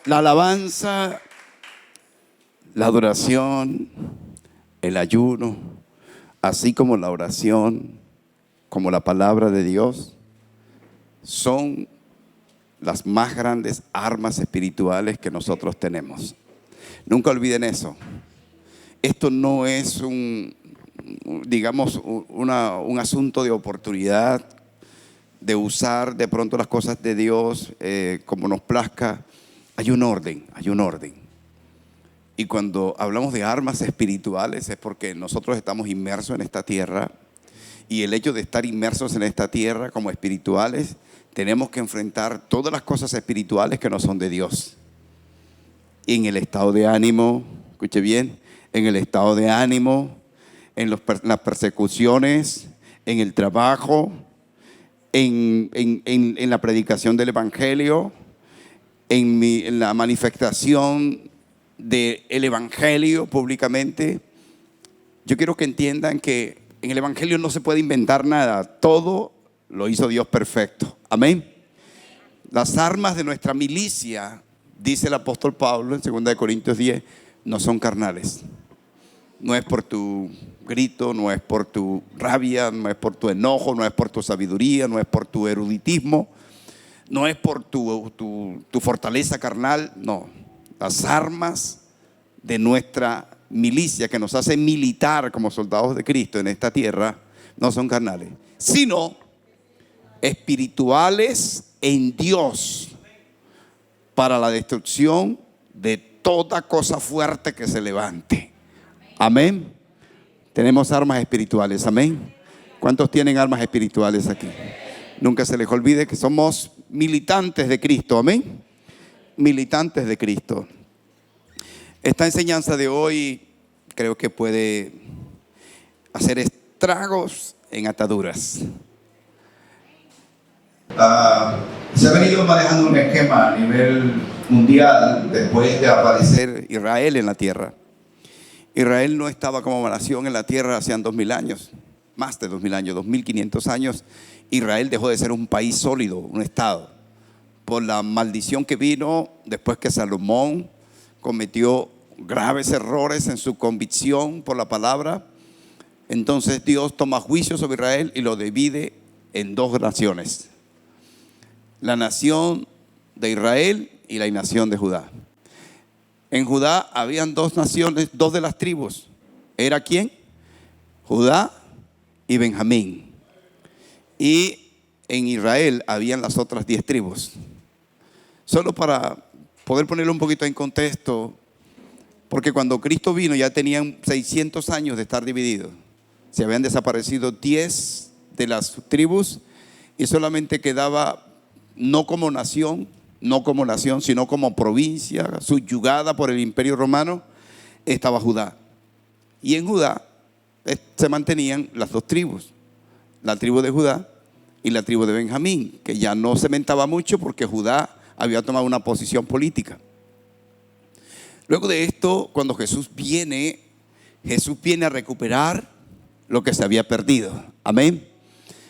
La alabanza, la adoración, el ayuno, así como la oración, como la palabra de Dios, son las más grandes armas espirituales que nosotros tenemos. Nunca olviden eso. Esto no es un asunto de oportunidad, de usar de pronto las cosas de Dios como nos plazca. Hay un orden. Y cuando hablamos de armas espirituales es porque nosotros estamos inmersos en esta tierra, y el hecho de estar inmersos en esta tierra como espirituales, tenemos que enfrentar todas las cosas espirituales que no son de Dios. Y en el estado de ánimo, escuche bien, en el estado de ánimo, en las persecuciones, en el trabajo, en la predicación del evangelio, en la manifestación del evangelio públicamente. Yo quiero que entiendan que en el evangelio no se puede inventar nada. Todo lo hizo Dios perfecto. Amén. Las armas de nuestra milicia, dice el apóstol Pablo en 2 Corintios 10, no son carnales. No es por tu grito, no es por tu rabia, no es por tu enojo, no es por tu sabiduría, no es por tu eruditismo, no es por tu fortaleza carnal. No, las armas de nuestra milicia, que nos hace militar como soldados de Cristo en esta tierra, no son carnales, sino espirituales en Dios, para la destrucción de toda cosa fuerte que se levante. Amén. Tenemos armas espirituales. Amén. ¿Cuántos tienen armas espirituales aquí? Nunca se les olvide que somos militantes de Cristo. Amén. Militantes de Cristo. Esta enseñanza de hoy creo que puede hacer estragos en ataduras. Se ha venido manejando un esquema a nivel mundial después de aparecer Israel en la tierra. Israel no estaba como nación en la tierra hacían 2000 años, más de 2000 años, 2500 años. Israel dejó de ser un país sólido, un estado, por la maldición que vino después que Salomón cometió graves errores en su convicción por la palabra. Entonces Dios toma juicio sobre Israel y lo divide en dos naciones: la nación de Israel y la nación de Judá. En Judá habían dos naciones, dos de las tribus. ¿Era quién? Judá y Benjamín. Y en Israel habían las otras 10 tribus. Solo para poder ponerlo un poquito en contexto, porque cuando Cristo vino ya tenían 600 años de estar divididos. Se habían desaparecido 10 de las tribus y solamente quedaba, no como nación, sino como provincia subyugada por el Imperio Romano, estaba Judá. Y en Judá se mantenían las dos tribus, la tribu de Judá y la tribu de Benjamín, que ya no cementaba mucho porque Judá había tomado una posición política. Luego de esto, cuando Jesús viene a recuperar lo que se había perdido. Amén.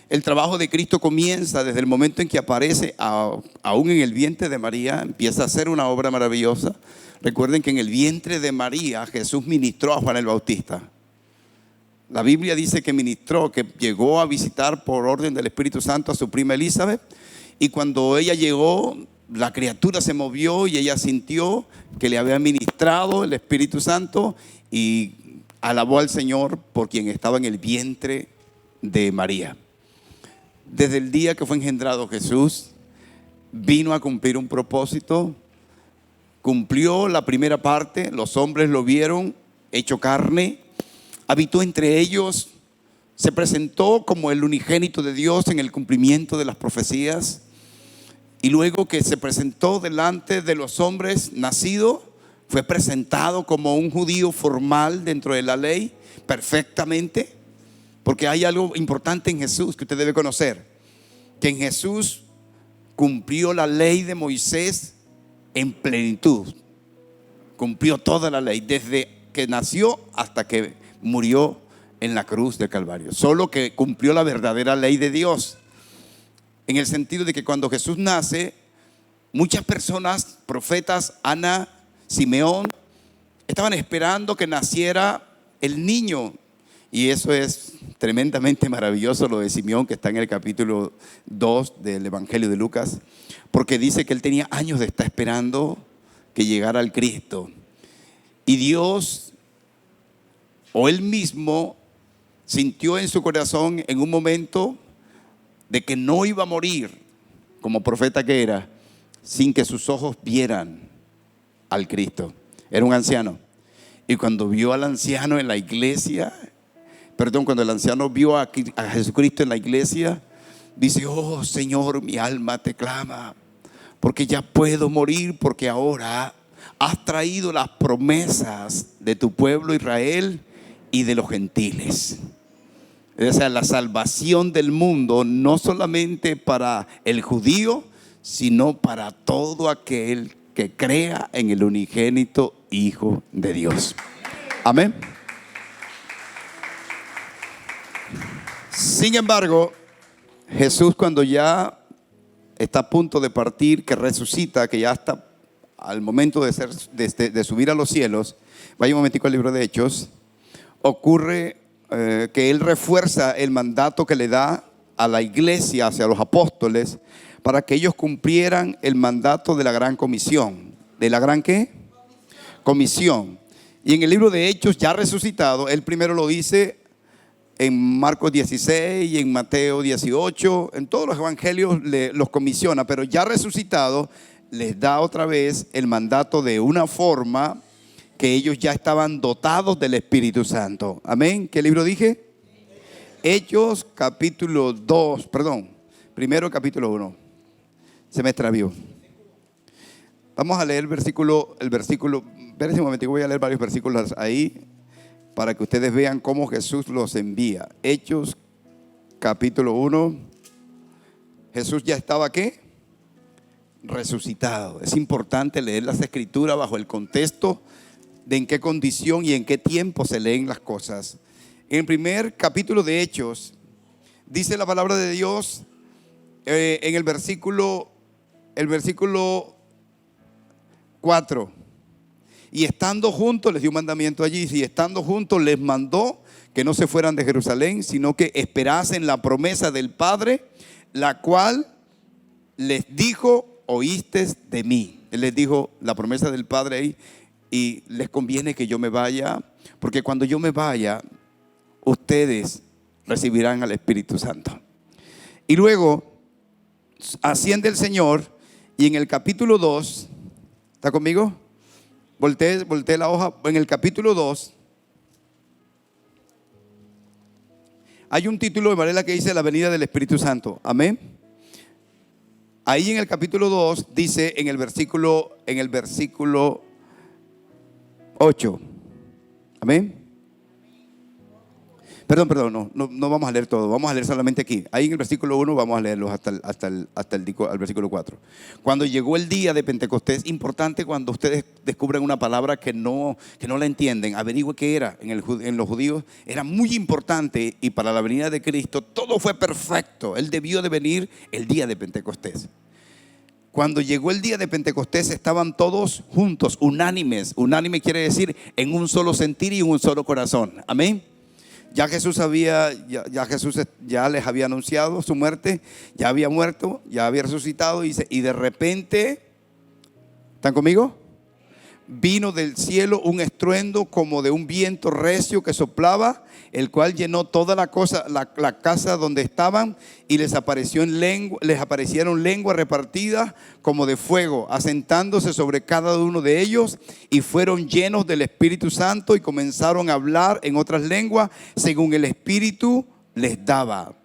El trabajo de Cristo comienza desde el momento en que aparece aún en el vientre de María. Empieza a hacer una obra maravillosa. Recuerden que en el vientre de María Jesús ministró a Juan el Bautista. La Biblia dice que ministró, que llegó a visitar por orden del Espíritu Santo a su prima Elizabeth. Y cuando ella llegó, la criatura se movió y ella sintió que le había ministrado el Espíritu Santo y alabó al Señor por quien estaba en el vientre de María. Desde el día que fue engendrado Jesús, vino a cumplir un propósito. Cumplió la primera parte, los hombres lo vieron hecho carne, habitó entre ellos, se presentó como el unigénito de Dios en el cumplimiento de las profecías. Y luego que se presentó delante de los hombres nacido, fue presentado como un judío formal dentro de la ley, perfectamente. Porque hay algo importante en Jesús que usted debe conocer: que en Jesús cumplió la ley de Moisés en plenitud. Cumplió toda la ley, desde que nació hasta que murió en la cruz del Calvario. Solo que cumplió la verdadera ley de Dios, en el sentido de que cuando Jesús nace, Muchas personas, profetas, Ana, Simeón, estaban esperando que naciera el niño. Y eso es tremendamente maravilloso lo de Simeón, que está en el capítulo 2 del Evangelio de Lucas, porque dice que él tenía años de estar esperando que llegara el Cristo. Y Dios, o él mismo, sintió en su corazón en un momento de que no iba a morir, como profeta que era, sin que sus ojos vieran al Cristo. Era un anciano. Y cuando vio al anciano en la iglesia, cuando el anciano vio a Jesucristo en la iglesia, dice: oh Señor, mi alma te clama, porque ya puedo morir, porque ahora has traído las promesas de tu pueblo Israel y de los gentiles. O sea, la salvación del mundo, no solamente para el judío, sino para todo aquel que crea en el unigénito Hijo de Dios. Amén. Sin embargo, Jesús, cuando ya está a punto de partir, que resucita, que ya está al momento de subir a los cielos, vaya un momentico al libro de Hechos, ocurre que él refuerza el mandato que le da a la iglesia, hacia los apóstoles, para que ellos cumplieran el mandato de la gran comisión. ¿De la gran qué? Comisión. Y en el libro de Hechos, ya resucitado, él primero lo dice en Marcos 16 y en Mateo 18, en todos los evangelios los comisiona, pero ya resucitado les da otra vez el mandato de una forma que ellos ya estaban dotados del Espíritu Santo. Amén. ¿Qué libro dije? Hechos capítulo 2, primero capítulo 1. Se me extravió. Vamos a leer el versículo, espérense un momento, voy a leer varios versículos ahí para que ustedes vean cómo Jesús los envía. Hechos capítulo 1. Jesús ya estaba ¿qué? Resucitado. Es importante leer las escrituras bajo el contexto de en qué condición y en qué tiempo se leen las cosas. En el primer capítulo de Hechos dice la palabra de Dios en el versículo 4: y estando juntos, les dio un mandamiento allí, y estando juntos les mandó que no se fueran de Jerusalén, sino que esperasen la promesa del Padre, la cual les dijo: oístes de mí. Él les dijo la promesa del Padre ahí: y les conviene que yo me vaya, porque cuando yo me vaya, ustedes recibirán al Espíritu Santo. Y luego asciende el Señor, y en el capítulo 2, ¿está conmigo? Volteé la hoja. En el capítulo 2 hay un título de Varela que dice: la venida del Espíritu Santo. Amén. Ahí en el capítulo 2 dice en el versículo 8. Amén. Perdón, no vamos a leer todo, vamos a leer solamente aquí. Ahí en el versículo 1 vamos a leerlos hasta el versículo 4. Cuando llegó el día de Pentecostés, importante cuando ustedes descubren una palabra que no la entienden, averigüe qué era. En los judíos era muy importante, y para la venida de Cristo todo fue perfecto. Él debió de venir el día de Pentecostés. Cuando llegó el día de Pentecostés estaban todos juntos, unánimes. Unánime quiere decir en un solo sentir y en un solo corazón. Amén. Ya Jesús ya les había anunciado su muerte, ya había muerto, ya había resucitado, y de repente, ¿están conmigo? Vino del cielo un estruendo como de un viento recio que soplaba, el cual llenó toda la casa donde estaban, y les aparecieron lenguas repartidas como de fuego, asentándose sobre cada uno de ellos, y fueron llenos del Espíritu Santo y comenzaron a hablar en otras lenguas según el Espíritu les daba.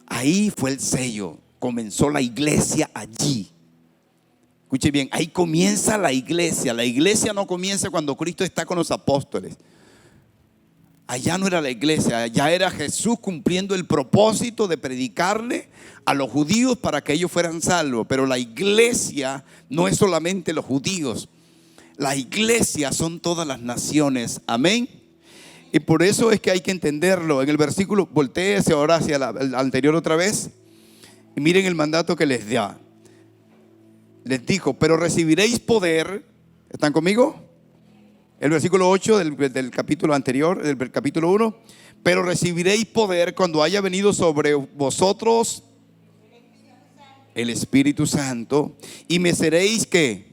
Ahí fue el sello, comenzó la iglesia allí. Escuche bien, ahí comienza la iglesia. La iglesia no comienza cuando Cristo está con los apóstoles. Allá no era la iglesia, allá era Jesús cumpliendo el propósito de predicarle a los judíos para que ellos fueran salvos. Pero la iglesia no es solamente los judíos. La iglesia son todas las naciones. Amén. Y por eso es que hay que entenderlo. En el versículo, voltéese ahora hacia el anterior otra vez, y miren el mandato que les da. les dijo, pero recibiréis poder. ¿Están conmigo? El versículo 8 del capítulo anterior, del capítulo 1. Pero recibiréis poder cuando haya venido sobre vosotros el Espíritu Santo. Y me seréis, ¿qué?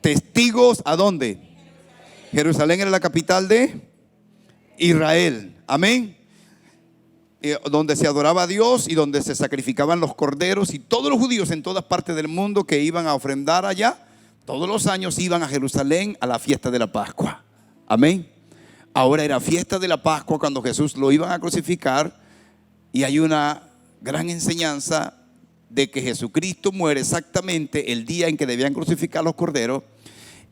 Testigos. ¿A dónde? Jerusalén era la capital de Israel. Amén. Donde se adoraba a Dios y donde se sacrificaban los corderos, y todos los judíos en todas partes del mundo que iban a ofrendar allá, todos los años iban a Jerusalén a la fiesta de la Pascua. Amén. Ahora era fiesta de la Pascua cuando Jesús lo iban a crucificar, y hay una gran enseñanza de que Jesucristo muere exactamente el día en que debían crucificar los corderos,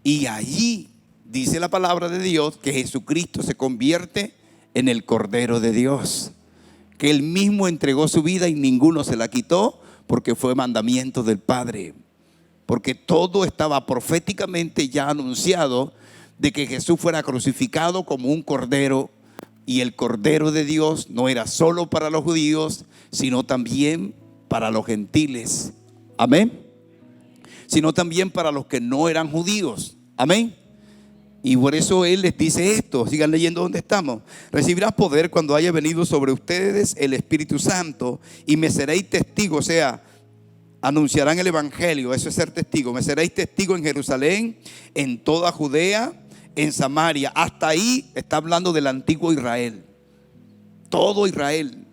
y allí dice la palabra de Dios que Jesucristo se convierte en el Cordero de Dios, que Él mismo entregó su vida y ninguno se la quitó, porque fue mandamiento del Padre, porque todo estaba proféticamente ya anunciado de que Jesús fuera crucificado como un cordero, y el Cordero de Dios no era solo para los judíos, sino también para los gentiles. Amén. Sino también para los que no eran judíos. Amén. Y por eso Él les dice esto. Sigan leyendo donde estamos. Recibirás poder cuando haya venido sobre ustedes el Espíritu Santo, y me seréis testigos. O sea, anunciarán el Evangelio. Eso es ser testigo. Me seréis testigo en Jerusalén, en toda Judea, en Samaria. Hasta ahí está hablando del antiguo Israel. Todo Israel.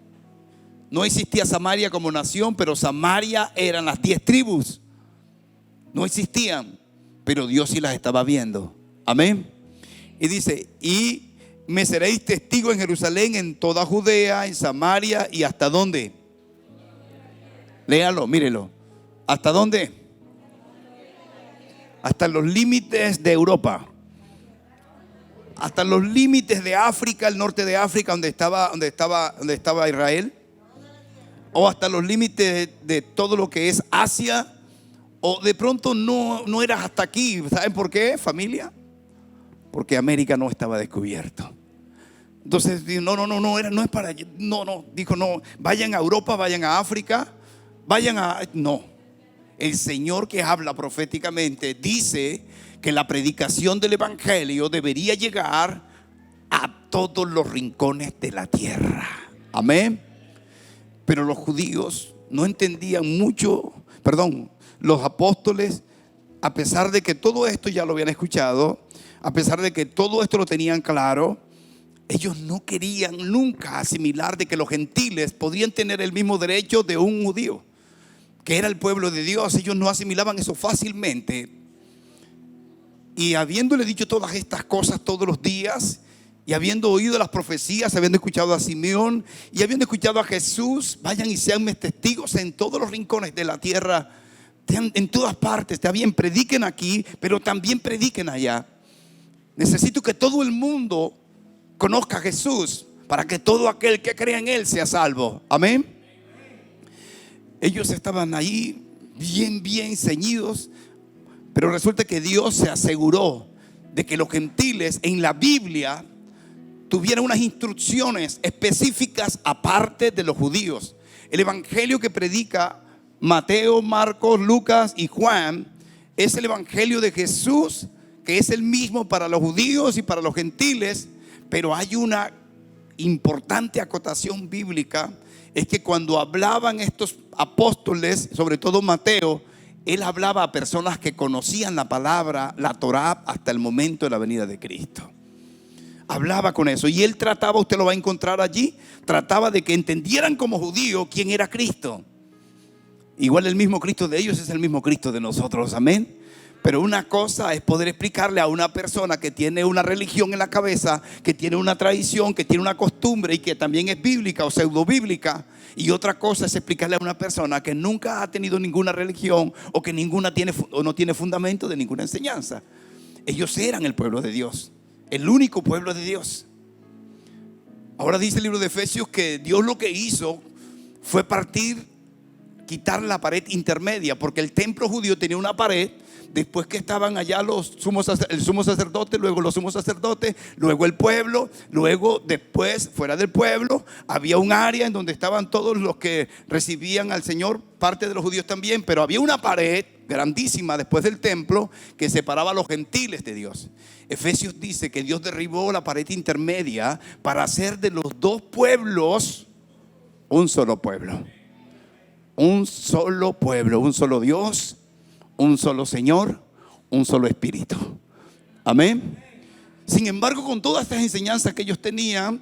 No existía Samaria como nación, pero Samaria eran las 10 tribus. No existían, pero Dios sí las estaba viendo. Amén. Y dice, y me seréis testigo en Jerusalén, en toda Judea, en Samaria, y hasta dónde. Léalo, mírelo. ¿Hasta dónde? Hasta los límites de Europa. Hasta los límites de África, el norte de África, donde estaba Israel. O hasta los límites de todo lo que es Asia. O de pronto no eras hasta aquí. ¿Saben por qué, familia? Porque América no estaba descubierto. Entonces, no es para allá. Dijo, no, vayan a Europa, vayan a África, no. El Señor, que habla proféticamente, dice que la predicación del Evangelio debería llegar a todos los rincones de la tierra. Amén. Pero los judíos no entendían mucho, los apóstoles, a pesar de que todo esto ya lo habían escuchado, a pesar de que todo esto lo tenían claro, ellos no querían nunca asimilar de que los gentiles podían tener el mismo derecho de un judío, que era el pueblo de Dios. Ellos no asimilaban eso fácilmente. Y habiéndole dicho todas estas cosas todos los días, y habiendo oído las profecías, habiendo escuchado a Simeón y habiendo escuchado a Jesús, vayan y sean mis testigos en todos los rincones de la tierra, en todas partes. Está bien, prediquen aquí, pero también prediquen allá. Necesito que todo el mundo conozca a Jesús, para que todo aquel que crea en Él sea salvo. Amén. Ellos estaban ahí bien ceñidos, pero resulta que Dios se aseguró de que los gentiles en la Biblia tuvieran unas instrucciones específicas aparte de los judíos. El evangelio que predica Mateo, Marcos, Lucas y Juan es el evangelio de Jesús, que es el mismo para los judíos y para los gentiles. Pero hay una importante acotación bíblica, es que cuando hablaban estos apóstoles, sobre todo Mateo, él hablaba a personas que conocían la palabra, la Torá, hasta el momento de la venida de Cristo. Hablaba con eso, y él trataba, usted lo va a encontrar allí, trataba de que entendieran como judío quién era Cristo. Igual el mismo Cristo de ellos es el mismo Cristo de nosotros, amén. Pero una cosa es poder explicarle a una persona que tiene una religión en la cabeza, que tiene una tradición, que tiene una costumbre y que también es bíblica o pseudo bíblica. Y otra cosa es explicarle a una persona que nunca ha tenido ninguna religión o que no tiene fundamento de ninguna enseñanza. Ellos eran el pueblo de Dios, el único pueblo de Dios. Ahora dice el libro de Efesios que Dios lo que hizo fue partir quitar la pared intermedia, porque el templo judío tenía una pared. Después que estaban allá el sumo sacerdote, luego los sumos sacerdotes, luego el pueblo, luego después fuera del pueblo había un área en donde estaban todos los que recibían al Señor, parte de los judíos también, pero había una pared grandísima después del templo que separaba a los gentiles de Dios. Efesios dice que Dios derribó la pared intermedia para hacer de los dos pueblos un solo pueblo. Un solo pueblo, un solo Dios, un solo Señor, un solo Espíritu. Amén. Sin embargo, con todas estas enseñanzas que ellos tenían,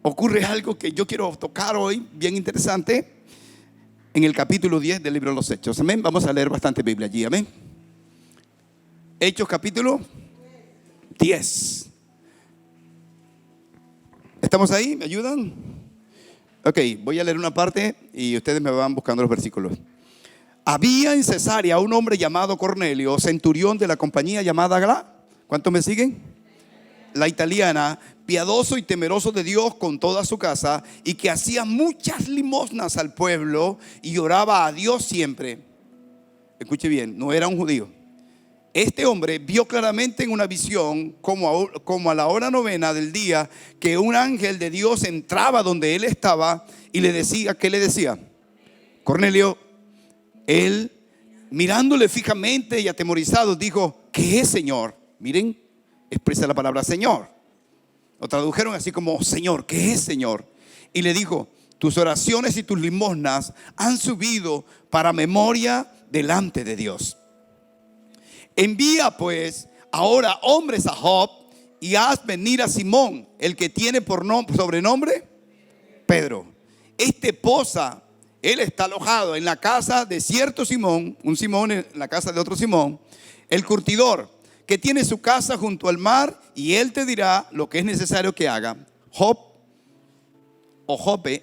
ocurre algo que yo quiero tocar hoy, bien interesante, en el capítulo 10 del libro de los Hechos. Amén. Vamos a leer bastante Biblia allí. Amén. Hechos capítulo 10. ¿Estamos ahí? ¿Me ayudan? Ok, voy a leer una parte y ustedes me van buscando los versículos. Había en Cesarea un hombre llamado Cornelio, centurión de la compañía llamada Galá. ¿Cuántos me siguen? La italiana, piadoso y temeroso de Dios con toda su casa, y que hacía muchas limosnas al pueblo y oraba a Dios siempre. Escuche bien, no era un judío. Este hombre vio claramente en una visión, como a la hora novena del día, que un ángel de Dios entraba donde él estaba y le decía, ¿qué le decía? Cornelio. Él, mirándole fijamente y atemorizado, dijo, ¿qué es, Señor? Miren, expresa la palabra Señor. Lo tradujeron así como Señor, ¿qué es, Señor? Y le dijo, tus oraciones y tus limosnas han subido para memoria delante de Dios. Envía pues ahora hombres a Job y haz venir a Simón, el que tiene por sobrenombre Pedro. Este posa. Él está alojado en la casa de cierto Simón, un Simón en la casa de otro Simón, el curtidor, que tiene su casa junto al mar, y él te dirá lo que es necesario que haga. Jope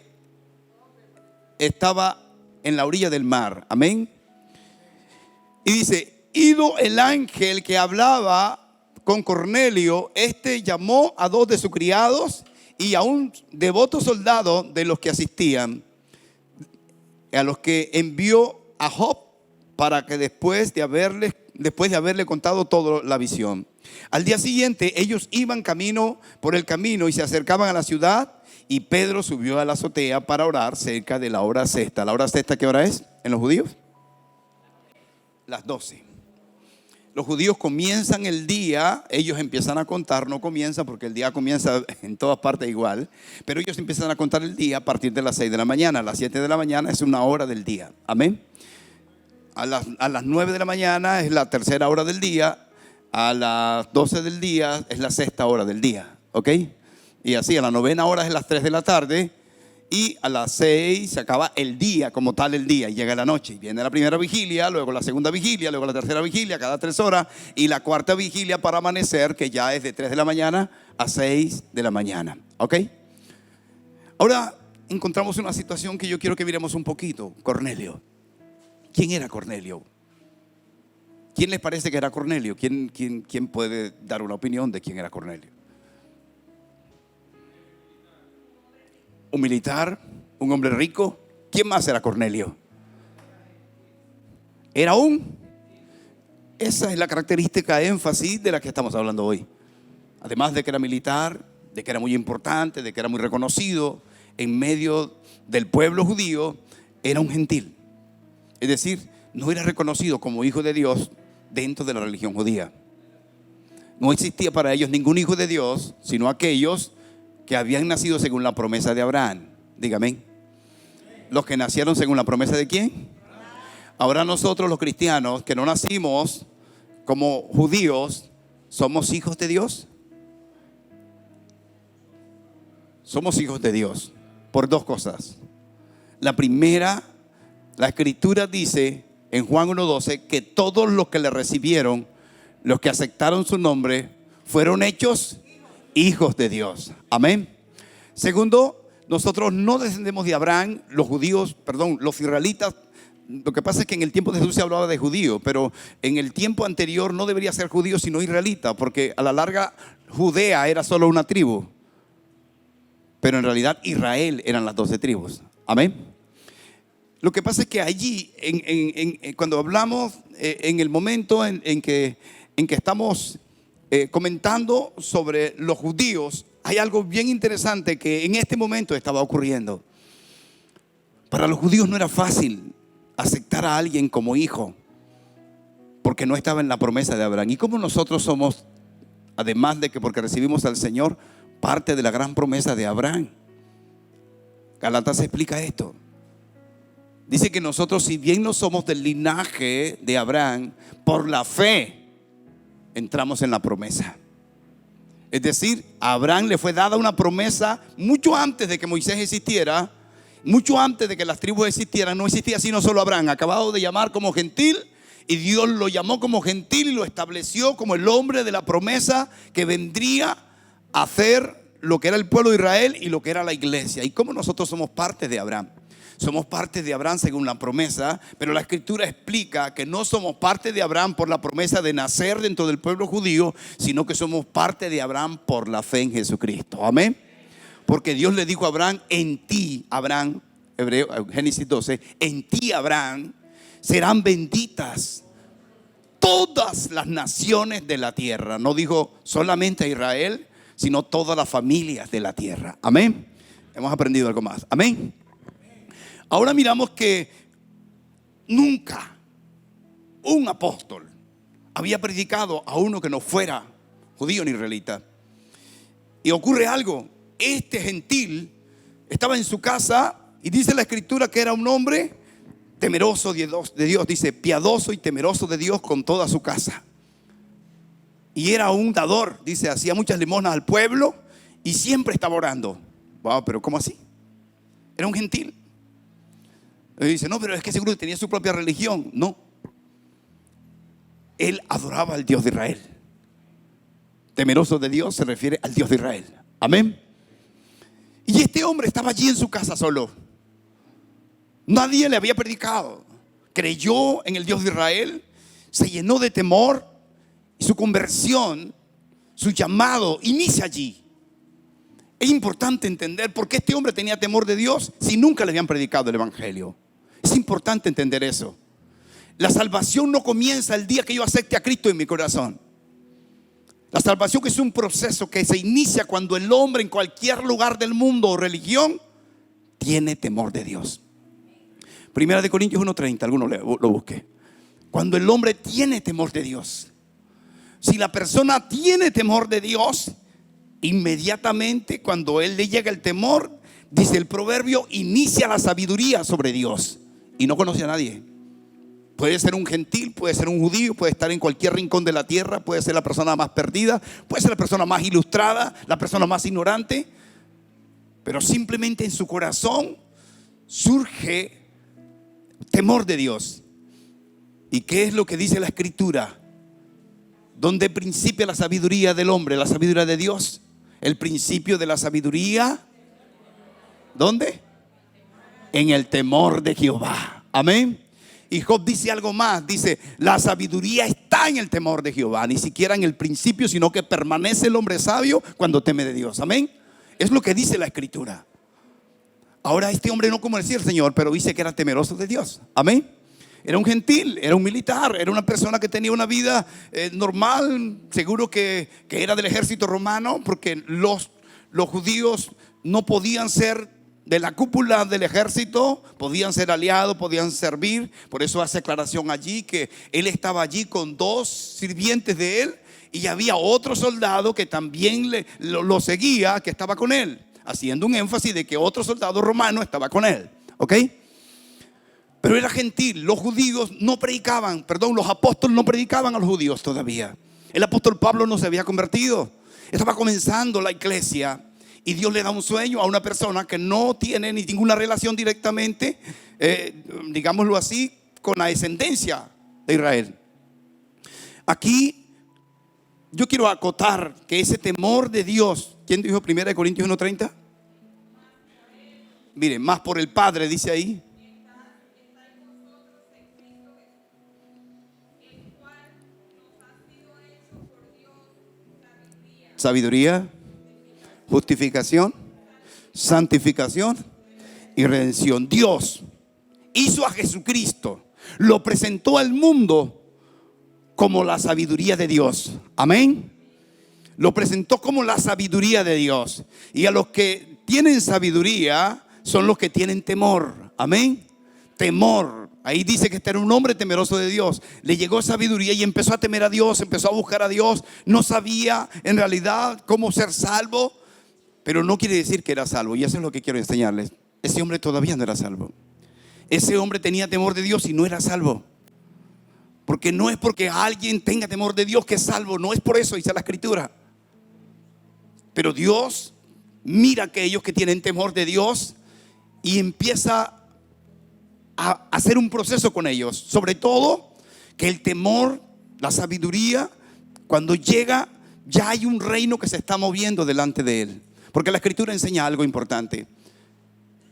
estaba en la orilla del mar. Amén. Y dice, ido el ángel que hablaba con Cornelio, este llamó a 2 de sus criados y a un devoto soldado de los que asistían, a los que envió a Job para que después de haberle contado toda la visión. Al día siguiente ellos iban por el camino y se acercaban a la ciudad, y Pedro subió a la azotea para orar cerca de la hora sexta. ¿La hora sexta qué hora es en los judíos? Las 12. Los judíos comienzan el día, ellos empiezan a contar, no comienzan porque el día comienza en todas partes igual, pero ellos empiezan a contar el día a partir de las 6 de la mañana. A las 7 de la mañana es una hora del día. Amén. A las 9 de la mañana es la tercera hora del día. A las 12 del día es la sexta hora del día. ¿Ok? Y así a la novena hora es las 3 de la tarde. Y a las 6 se acaba el día, como tal el día, y llega la noche. Y viene la primera vigilia, luego la segunda vigilia, luego la tercera vigilia, cada 3 horas. Y la cuarta vigilia para amanecer, que ya es de 3 de la mañana a 6 de la mañana. ¿Ok? Ahora encontramos una situación que yo quiero que miremos un poquito. Cornelio. ¿Quién era Cornelio? ¿Quién les parece que era Cornelio? ¿Quién puede dar una opinión de quién era Cornelio? Un militar, un hombre rico. ¿Quién más era Cornelio? Esa es la característica énfasis de la que estamos hablando hoy. Además de que era militar, de que era muy importante, de que era muy reconocido en medio del pueblo judío, era un gentil. Es decir, no era reconocido como hijo de Dios dentro de la religión judía. No existía para ellos ningún hijo de Dios, sino aquellos que habían nacido según la promesa de Abraham. Dígame. Los que nacieron según la promesa de ¿quién? Ahora nosotros los cristianos que no nacimos como judíos, ¿somos hijos de Dios? Somos hijos de Dios por 2 cosas. La primera, la escritura dice en Juan 1:12 que todos los que le recibieron, los que aceptaron su nombre, fueron hechos hijos de Dios. Amén. Segundo, nosotros no descendemos de Abraham, los israelitas. Lo que pasa es que en el tiempo de Jesús se hablaba de judío, pero en el tiempo anterior no debería ser judío sino israelita, porque a la larga Judea era solo una tribu, pero en realidad Israel eran las 12 tribus. Amén. Lo que pasa es que allí, cuando hablamos, en el momento en que estamos comentando sobre los judíos, hay algo bien interesante que en este momento estaba ocurriendo. Para los judíos no era fácil aceptar a alguien como hijo, porque no estaba en la promesa de Abraham. Y como nosotros somos, además de que porque recibimos al Señor, parte de la gran promesa de Abraham. Gálatas explica esto. Dice que nosotros, si bien no somos del linaje de Abraham, por la fe entramos en la promesa. Es decir, a Abraham le fue dada una promesa mucho antes de que Moisés existiera, mucho antes de que las tribus existieran. No existía sino solo Abraham, acabado de llamar como gentil, y Dios lo llamó como gentil y lo estableció como el hombre de la promesa que vendría a hacer lo que era el pueblo de Israel y lo que era la iglesia. Y como nosotros somos parte de Abraham. Somos parte de Abraham según la promesa, pero la escritura explica que no somos parte de Abraham por la promesa de nacer dentro del pueblo judío, sino que somos parte de Abraham por la fe en Jesucristo. Amén. Porque Dios le dijo a Abraham: en ti, Abraham, Génesis 12, en ti, Abraham, serán benditas todas las naciones de la tierra. No dijo solamente a Israel, sino todas las familias de la tierra. Amén. Hemos aprendido algo más. Amén. Ahora miramos que nunca un apóstol había predicado a uno que no fuera judío ni israelita. Y ocurre algo. Este gentil estaba en su casa y dice la escritura que era un hombre temeroso de Dios. Dice piadoso y temeroso de Dios con toda su casa. Y era un dador. Dice, hacía muchas limosnas al pueblo y siempre estaba orando. Wow, pero ¿cómo así? Era un gentil. Y dice, no, pero es que seguro tenía su propia religión. No. Él adoraba al Dios de Israel. Temeroso de Dios se refiere al Dios de Israel. Amén. Y este hombre estaba allí en su casa solo. Nadie le había predicado. Creyó en el Dios de Israel. Se llenó de temor. Y su conversión, su llamado, inicia allí. Es importante entender por qué este hombre tenía temor de Dios si nunca le habían predicado el evangelio. Es importante entender eso. La salvación no comienza el día que yo acepte a Cristo en mi corazón. La salvación es un proceso que se inicia cuando el hombre en cualquier lugar del mundo o religión tiene temor de Dios. Primera de Corintios 1:30, alguno lo busque. Cuando el hombre tiene temor de Dios. Si la persona tiene temor de Dios, inmediatamente cuando él le llega el temor, dice el proverbio, inicia la sabiduría sobre Dios. Y no conoce a nadie. Puede ser un gentil, puede ser un judío, puede estar en cualquier rincón de la tierra, puede ser la persona más perdida, puede ser la persona más ilustrada, la persona más ignorante. Pero simplemente en su corazón surge temor de Dios. ¿Y qué es lo que dice la escritura? ¿Dónde principia la sabiduría del hombre? La sabiduría de Dios. El principio de la sabiduría, ¿dónde? En el temor de Jehová. Amén. Y Job dice algo más. Dice, la sabiduría está en el temor de Jehová. Ni siquiera en el principio, sino que permanece el hombre sabio cuando teme de Dios. Amén. Es lo que dice la escritura. Ahora este hombre no conocía al Señor, pero dice que era temeroso de Dios. Amén. Era un gentil, era un militar, era una persona que tenía una vida normal. Seguro que era del ejército romano, porque los judíos no podían ser de la cúpula del ejército, podían ser aliados, podían servir. Por eso hace aclaración allí que él estaba allí con dos sirvientes de él, y había otro soldado que también lo seguía, que estaba con él, haciendo un énfasis de que otro soldado romano estaba con él. ¿Ok? Pero era gentil. Los judíos no predicaban, los apóstoles no predicaban a los judíos todavía. El apóstol Pablo no se había convertido. Estaba comenzando la iglesia. Y Dios le da un sueño a una persona que no tiene ni ninguna relación directamente, digámoslo así, con la descendencia de Israel. Aquí yo quiero acotar que ese temor de Dios, ¿quién dijo 1 Corintios 1:30? Mire, más por el Padre, dice ahí. Sabiduría, justificación, santificación y redención. Dios hizo a Jesucristo, lo presentó al mundo como la sabiduría de Dios. Amén. Lo presentó como la sabiduría de Dios. Y a los que tienen sabiduría son los que tienen temor. Amén. Temor. Ahí dice que este era un hombre temeroso de Dios. Le llegó sabiduría y empezó a temer a Dios, empezó a buscar a Dios. No sabía en realidad cómo ser salvo, pero no quiere decir que era salvo. Y eso es lo que quiero enseñarles. Ese hombre todavía no era salvo. Ese hombre tenía temor de Dios y no era salvo. Porque no es porque alguien tenga temor de Dios que es salvo. No es por eso, dice la Escritura. Pero Dios mira a aquellos que tienen temor de Dios y empieza a hacer un proceso con ellos. Sobre todo que el temor, la sabiduría, cuando llega, ya hay un reino que se está moviendo delante de él. Porque la Escritura enseña algo importante.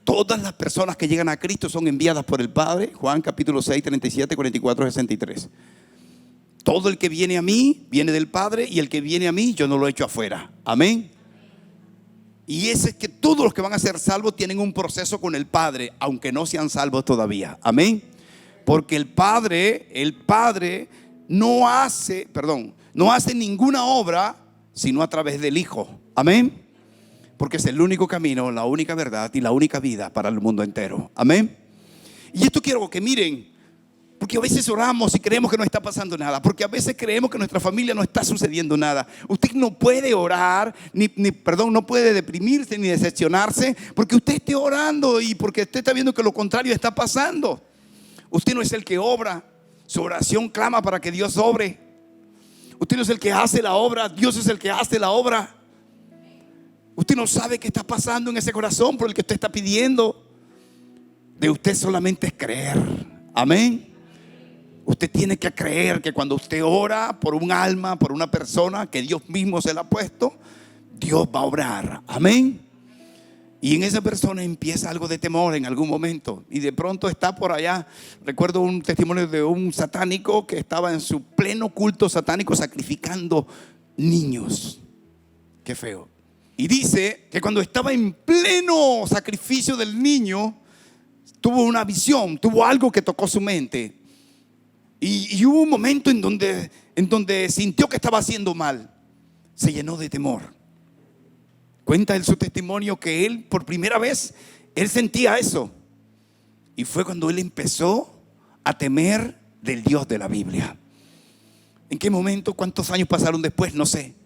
Todas las personas que llegan a Cristo son enviadas por el Padre. Juan capítulo 6, 37, 44, 63. Todo el que viene a mí, viene del Padre, y el que viene a mí, yo no lo echo afuera. Amén. Y ese es que todos los que van a ser salvos tienen un proceso con el Padre, aunque no sean salvos todavía. Amén. Porque el Padre no hace ninguna obra sino a través del Hijo. Amén. Porque es el único camino, la única verdad y la única vida para el mundo entero. Amén. Y esto quiero que miren, porque a veces oramos y creemos que no está pasando nada, porque a veces creemos que en nuestra familia no está sucediendo nada. Usted no puede orar, no puede deprimirse ni decepcionarse porque usted esté orando y porque usted está viendo que lo contrario está pasando. Usted no es el que obra, su oración clama para que Dios obre. Usted no es el que hace la obra, Dios es el que hace la obra. Usted no sabe qué está pasando en ese corazón por el que usted está pidiendo. De usted solamente es creer. Amén. Usted tiene que creer que cuando usted ora por un alma, por una persona que Dios mismo se la ha puesto, Dios va a obrar. Amén. Y en esa persona empieza algo de temor en algún momento. Y de pronto está por allá. Recuerdo un testimonio de un satánico que estaba en su pleno culto satánico sacrificando niños. Qué feo. Y dice que cuando estaba en pleno sacrificio del niño, tuvo una visión, tuvo algo que tocó su mente. Y hubo un momento en donde sintió que estaba haciendo mal. Se llenó de temor. Cuenta en su testimonio que él, por primera vez, él sentía eso. Y fue cuando él empezó a temer del Dios de la Biblia. ¿En qué momento? ¿Cuántos años pasaron después? No sé.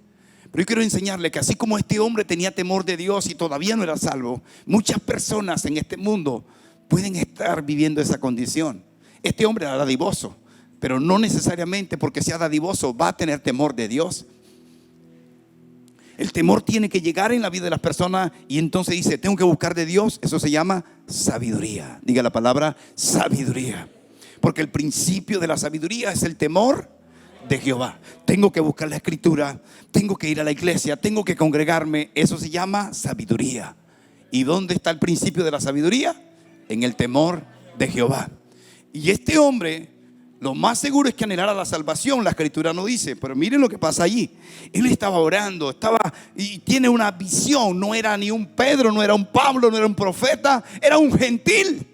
Pero yo quiero enseñarle que así como este hombre tenía temor de Dios y todavía no era salvo, muchas personas en este mundo pueden estar viviendo esa condición. Este hombre era dadivoso, pero no necesariamente porque sea dadivoso va a tener temor de Dios. El temor tiene que llegar en la vida de las personas y entonces dice, tengo que buscar de Dios. Eso se llama sabiduría. Diga la palabra sabiduría. Porque el principio de la sabiduría es el temor de Jehová. Tengo que buscar la Escritura, tengo que ir a la iglesia, tengo que congregarme. Eso se llama sabiduría. ¿Y dónde está el principio de la sabiduría? En el temor de Jehová. Y este hombre, lo más seguro es que anhelara la salvación. La Escritura no dice, pero miren lo que pasa allí. Él estaba orando, y tiene una visión. No era ni un Pedro, no era un Pablo, no era un profeta, era un gentil.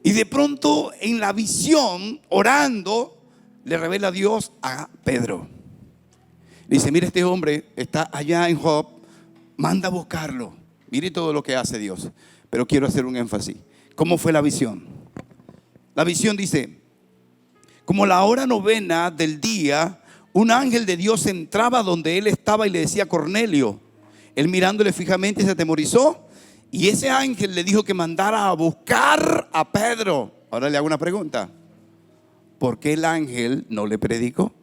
Y de pronto en la visión, orando, le revela a Dios a Pedro. Le dice, mire, este hombre está allá en Job, manda a buscarlo. Mire todo lo que hace Dios. Pero quiero hacer un énfasis. ¿Cómo fue la visión? La visión dice, como la hora novena del día, un ángel de Dios entraba donde él estaba y le decía, Cornelio. Él mirándole fijamente se atemorizó y ese ángel le dijo que mandara a buscar a Pedro. Ahora le hago una pregunta. ¿Por qué el ángel no le predicó?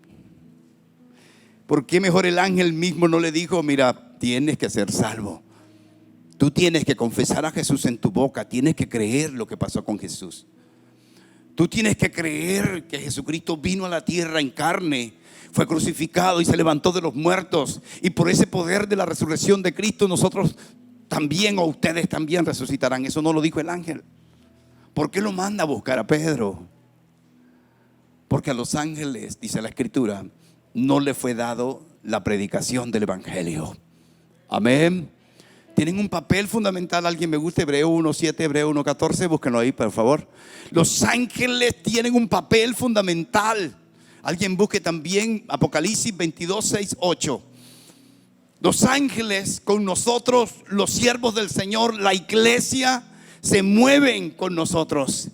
¿Por qué mejor el ángel mismo no le dijo, mira, tienes que ser salvo? Tú tienes que confesar a Jesús en tu boca, tienes que creer lo que pasó con Jesús. Tú tienes que creer que Jesucristo vino a la tierra en carne, fue crucificado y se levantó de los muertos. Y por ese poder de la resurrección de Cristo nosotros también, o ustedes también resucitarán. Eso no lo dijo el ángel. ¿Por qué lo manda a buscar a Pedro? Porque a los ángeles, dice la Escritura, no le fue dado la predicación del Evangelio. Amén. Tienen un papel fundamental. Alguien me gusta Hebreo 1:7, Hebreo 1:14, búsquenlo ahí, por favor. Los ángeles tienen un papel fundamental. Alguien busque también Apocalipsis 22:6-8. Los ángeles con nosotros, los siervos del Señor, la iglesia, se mueven con nosotros.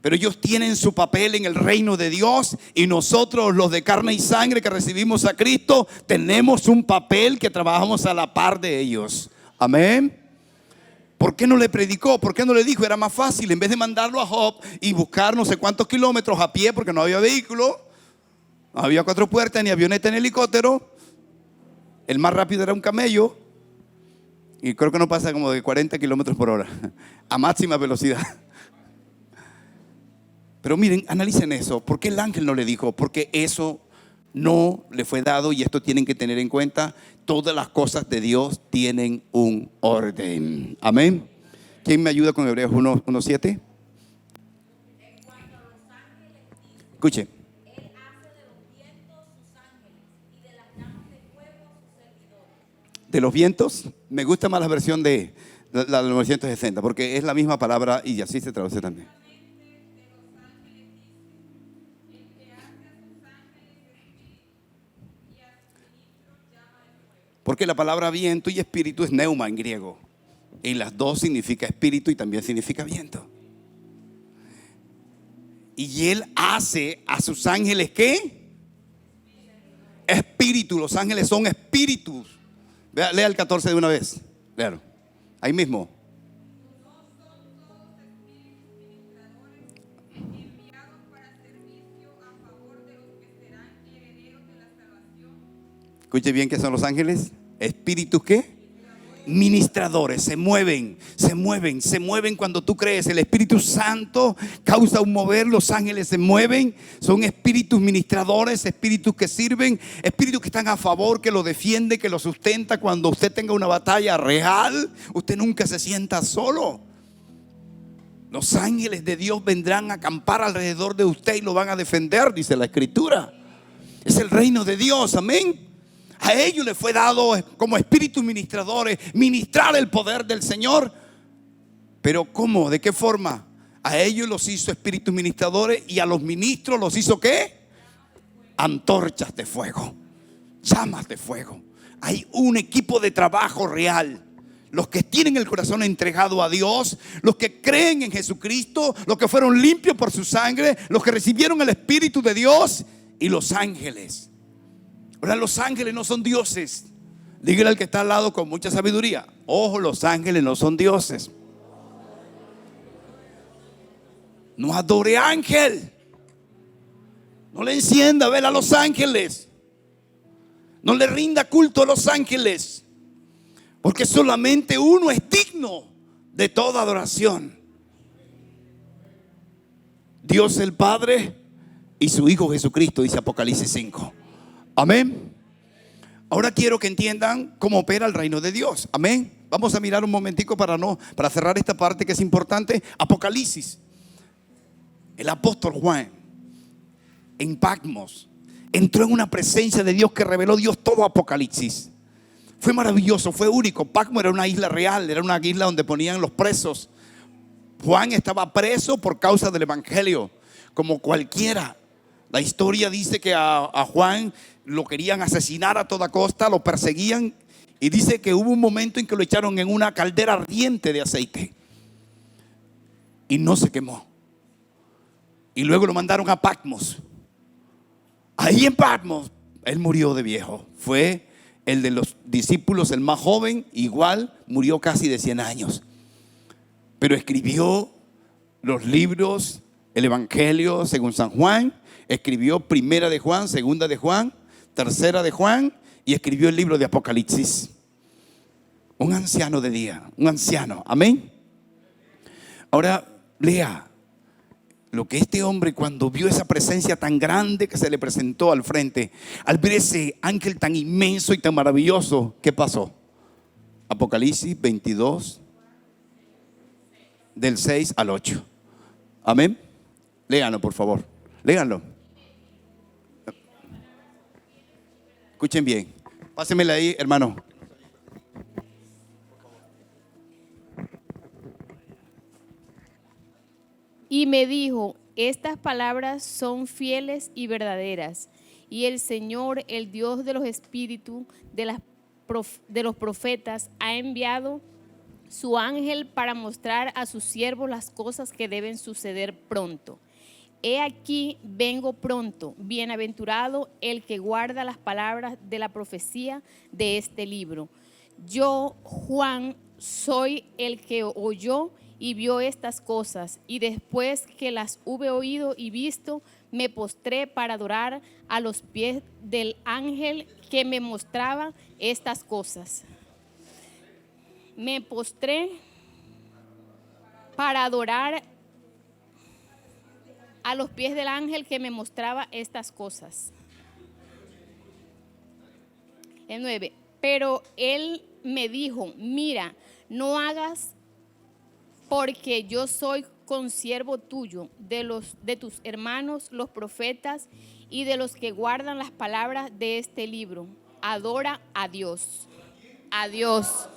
Pero ellos tienen su papel en el reino de Dios, y nosotros, los de carne y sangre que recibimos a Cristo, tenemos un papel que trabajamos a la par de ellos. Amén. ¿Por qué no le predicó? ¿Por qué no le dijo? Era más fácil, en vez de mandarlo a Job y buscar no sé cuántos kilómetros a pie, porque no había vehículo, no había 4 puertas, ni avioneta, ni helicóptero. El más rápido era un camello, y creo que no pasa como de 40 kilómetros por hora a máxima velocidad. Pero miren, analicen eso. ¿Por qué el ángel no le dijo? Porque eso no le fue dado, y esto tienen que tener en cuenta. Todas las cosas de Dios tienen un orden. Amén. ¿Quién me ayuda con Hebreos 1:7? Escuche. De los vientos, me gusta más la versión de la 960, porque es la misma palabra y así se traduce también. Porque la palabra viento y espíritu es neuma en griego, y las dos significa espíritu y también significa viento. Y él hace a sus ángeles, ¿qué? Espíritu. Los ángeles son espíritus. Lea el 14 de una vez. Léalo. Ahí mismo. Escuche bien, ¿qué son los ángeles? Espíritus, ¿qué? Ministradores. Se mueven cuando tú crees. El Espíritu Santo causa un mover. Los ángeles se mueven. Son espíritus ministradores, espíritus que sirven, espíritus que están a favor, que lo defiende, que lo sustenta. Cuando usted tenga una batalla real, usted nunca se sienta solo. Los ángeles de Dios vendrán a acampar alrededor de usted y lo van a defender, dice la Escritura. Es el reino de Dios, amén. A ellos les fue dado como espíritus ministradores ministrar el poder del Señor. Pero ¿cómo? ¿De qué forma? A ellos los hizo espíritus ministradores, y a los ministros los hizo ¿qué? Antorchas de fuego, llamas de fuego. Hay un equipo de trabajo real. Los que tienen el corazón entregado a Dios, los que creen en Jesucristo, los que fueron limpios por su sangre, los que recibieron el Espíritu de Dios, y los ángeles. Ahora, los ángeles no son dioses. Dígale al que está al lado con mucha sabiduría: ojo, los ángeles no son dioses. No adore ángel. No le encienda vela a los ángeles. No le rinda culto a los ángeles, porque solamente uno es digno de toda adoración: Dios el Padre y su Hijo Jesucristo, dice Apocalipsis 5. Amén. Ahora quiero que entiendan cómo opera el reino de Dios. Amén. Vamos a mirar un momentico para cerrar esta parte que es importante. Apocalipsis. El apóstol Juan en Patmos entró en una presencia de Dios que reveló Dios todo Apocalipsis. Fue maravilloso, fue único. Patmos era una isla real, era una isla donde ponían los presos. Juan estaba preso por causa del evangelio, como cualquiera. La historia dice que a Juan lo querían asesinar a toda costa, lo perseguían, y dice que hubo un momento en que lo echaron en una caldera ardiente de aceite y no se quemó. Y luego lo mandaron a Patmos. Ahí en Patmos él murió de viejo. Fue el de los discípulos el más joven, igual murió casi de 100 años. Pero escribió los libros, el Evangelio según San Juan, escribió Primera de Juan, Segunda de Juan, Tercera de Juan, y escribió el libro de Apocalipsis. Un anciano de día, un anciano, amén. Ahora lea lo que este hombre, cuando vio esa presencia tan grande que se le presentó al frente, al ver ese ángel tan inmenso y tan maravilloso, ¿qué pasó? Apocalipsis 22, del 6 al 8. Amén. Léanlo, por favor. Léanlo. Escuchen bien. Pásenmela ahí, hermano. Y me dijo: estas palabras son fieles y verdaderas. Y el Señor, el Dios de los espíritus de los profetas, ha enviado su ángel para mostrar a sus siervos las cosas que deben suceder pronto. He aquí, vengo pronto. Bienaventurado el que guarda las palabras de la profecía de este libro. Yo, Juan, soy el que oyó y vio estas cosas, y después que las hube oído y visto, me postré para adorar a los pies del ángel que me mostraba estas cosas. Me postré para adorar a los pies del ángel que me mostraba estas cosas. El 9. Pero él me dijo: mira, no hagas, porque yo soy consiervo tuyo, de tus hermanos los profetas y de los que guardan las palabras de este libro. Adora a Dios. A Dios.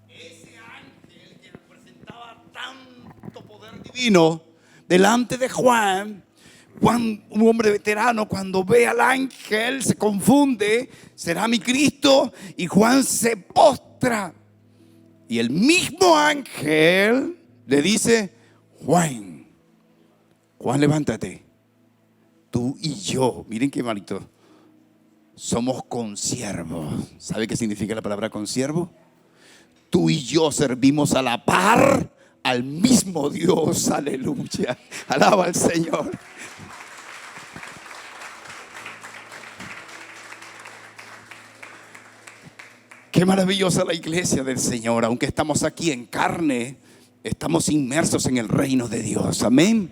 Ese ángel que representaba tanto poder divino delante de Juan, un hombre veterano, cuando ve al ángel se confunde: ¿será mi Cristo? Y Juan se postra. Y el mismo ángel le dice: Juan, levántate. Tú y yo, miren qué bonito, somos consiervos. ¿Sabe qué significa la palabra consiervo? Tú y yo servimos a la par al mismo Dios. Aleluya. Alaba al Señor. Qué maravillosa la iglesia del Señor. Aunque estamos aquí en carne, estamos inmersos en el reino de Dios. Amén.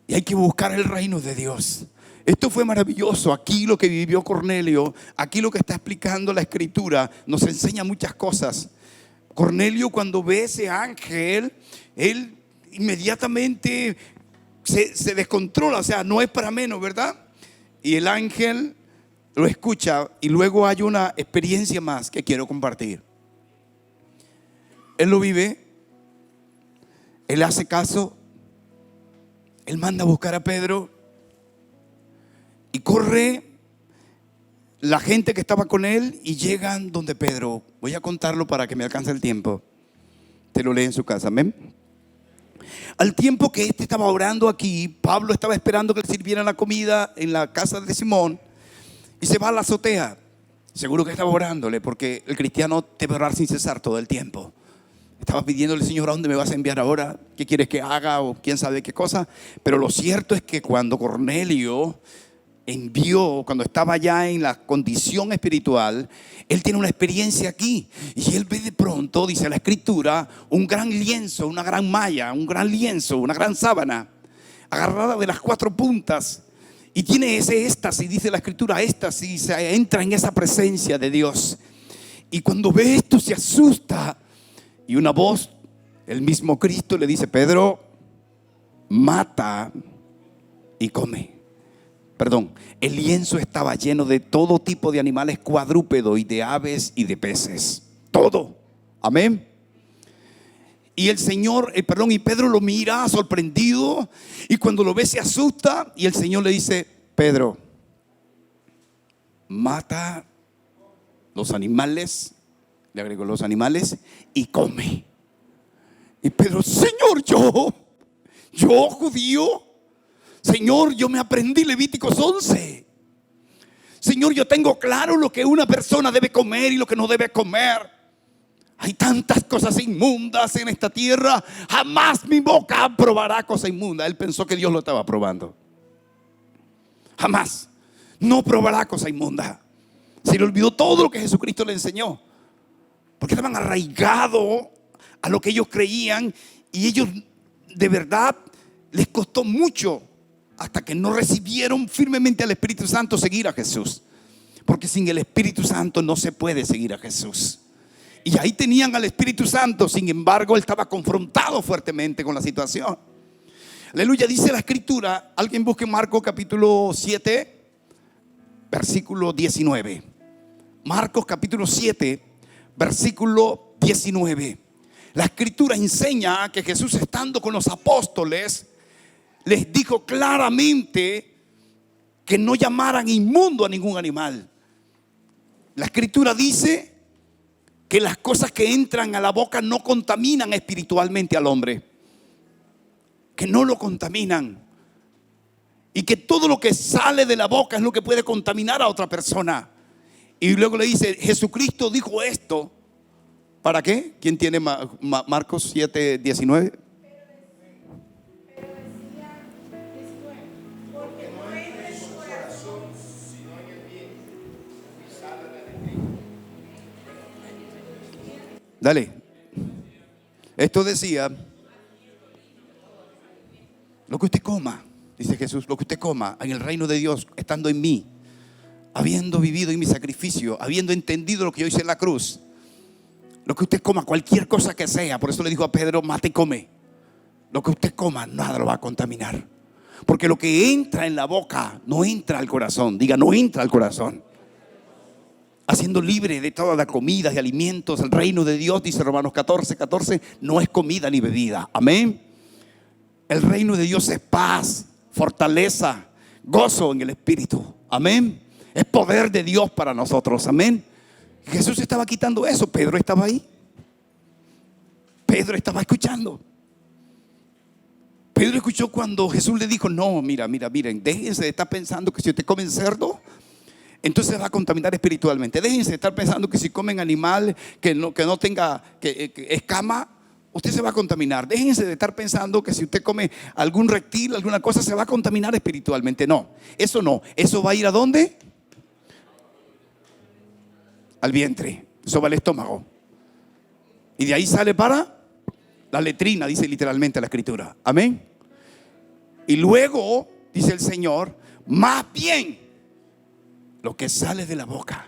Y hay que buscar el reino de Dios. Esto fue maravilloso. Aquí lo que vivió Cornelio, aquí lo que está explicando la Escritura, nos enseña muchas cosas. Cornelio, cuando ve ese ángel, él inmediatamente se descontrola. O sea, no es para menos, ¿verdad? Y el ángel lo escucha, y luego hay una experiencia más que quiero compartir. Él lo vive, él hace caso, él manda a buscar a Pedro, y corre la gente que estaba con él y llegan donde Pedro. Voy a contarlo para que me alcance el tiempo. Te lo lee en su casa, amén. Al tiempo que este estaba orando aquí, Pablo estaba esperando que le sirvieran la comida en la casa de Simón. Y se va a la azotea. Seguro que estaba orándole, porque el cristiano debe orar sin cesar todo el tiempo. Estaba pidiéndole: Señor, ¿a dónde me vas a enviar ahora? ¿Qué quieres que haga? O quién sabe qué cosa. Pero lo cierto es que cuando Cornelio cuando estaba ya en la condición espiritual, él tiene una experiencia aquí. Y él ve de pronto, dice la Escritura, un gran lienzo, una gran malla, un gran lienzo, una gran sábana, agarrada de las 4 puntas. Y tiene ese éxtasis, dice la Escritura, éxtasis, se entra en esa presencia de Dios. Y cuando ve esto se asusta. Y una voz, el mismo Cristo, le dice: Pedro, mata y come. Perdón, el lienzo estaba lleno de todo tipo de animales cuadrúpedos y de aves y de peces. Todo. Amén. Y y Pedro lo mira sorprendido, y cuando lo ve se asusta, y el Señor le dice: Pedro, mata los animales, le agregó los animales, y come. Y Pedro: Señor, yo judío, Señor, yo me aprendí Levíticos 11. Señor, yo tengo claro lo que una persona debe comer y lo que no debe comer. Hay tantas cosas inmundas en esta tierra. Jamás mi boca probará cosa inmunda. Él pensó que Dios lo estaba probando. Jamás. No probará cosa inmunda. Se le olvidó todo lo que Jesucristo le enseñó. Porque estaban arraigados a lo que ellos creían. Y ellos de verdad les costó mucho, hasta que no recibieron firmemente al Espíritu Santo, seguir a Jesús. Porque sin el Espíritu Santo no se puede seguir a Jesús. Y ahí tenían al Espíritu Santo. Sin embargo, él estaba confrontado fuertemente con la situación. Aleluya. Dice la Escritura, alguien busque Marcos capítulo 7, versículo 19. Marcos capítulo 7, versículo 19. La escritura enseña que Jesús, estando con los apóstoles, les dijo claramente que no llamaran inmundo a ningún animal. La escritura dice que las cosas que entran a la boca no contaminan espiritualmente al hombre, que no lo contaminan, y que todo lo que sale de la boca es lo que puede contaminar a otra persona. Y luego le dice, Jesucristo dijo esto, ¿para qué? ¿Quién tiene Marcos 7:19? Dale. Esto decía, lo que usted coma, dice Jesús, lo que usted coma en el reino de Dios, estando en mí, habiendo vivido en mi sacrificio, habiendo entendido lo que yo hice en la cruz, lo que usted coma, cualquier cosa que sea. Por eso le dijo a Pedro, mate y come. Lo que usted coma, nada lo va a contaminar, porque lo que entra en la boca no entra al corazón. Diga, no entra al corazón. Haciendo libre de todas las comidas y alimentos el reino de Dios, dice Romanos 14:14, no es comida ni bebida. Amén. El reino de Dios es paz, fortaleza, gozo en el Espíritu. Amén. Es poder de Dios para nosotros. Amén. Jesús estaba quitando eso. Pedro estaba ahí. Pedro estaba escuchando. Pedro escuchó cuando Jesús le dijo, no, miren, déjense de estar pensando que si usted comen cerdo, entonces se va a contaminar espiritualmente. Déjense de estar pensando que si comen animal que no tenga que escama, usted se va a contaminar. Déjense de estar pensando que si usted come algún reptil, alguna cosa, se va a contaminar espiritualmente. No, eso no. Eso va a ir ¿a dónde? Al vientre. Eso va al estómago. Y de ahí sale para la letrina, dice literalmente la escritura. Amén. Y luego, dice el Señor, más bien lo que sale de la boca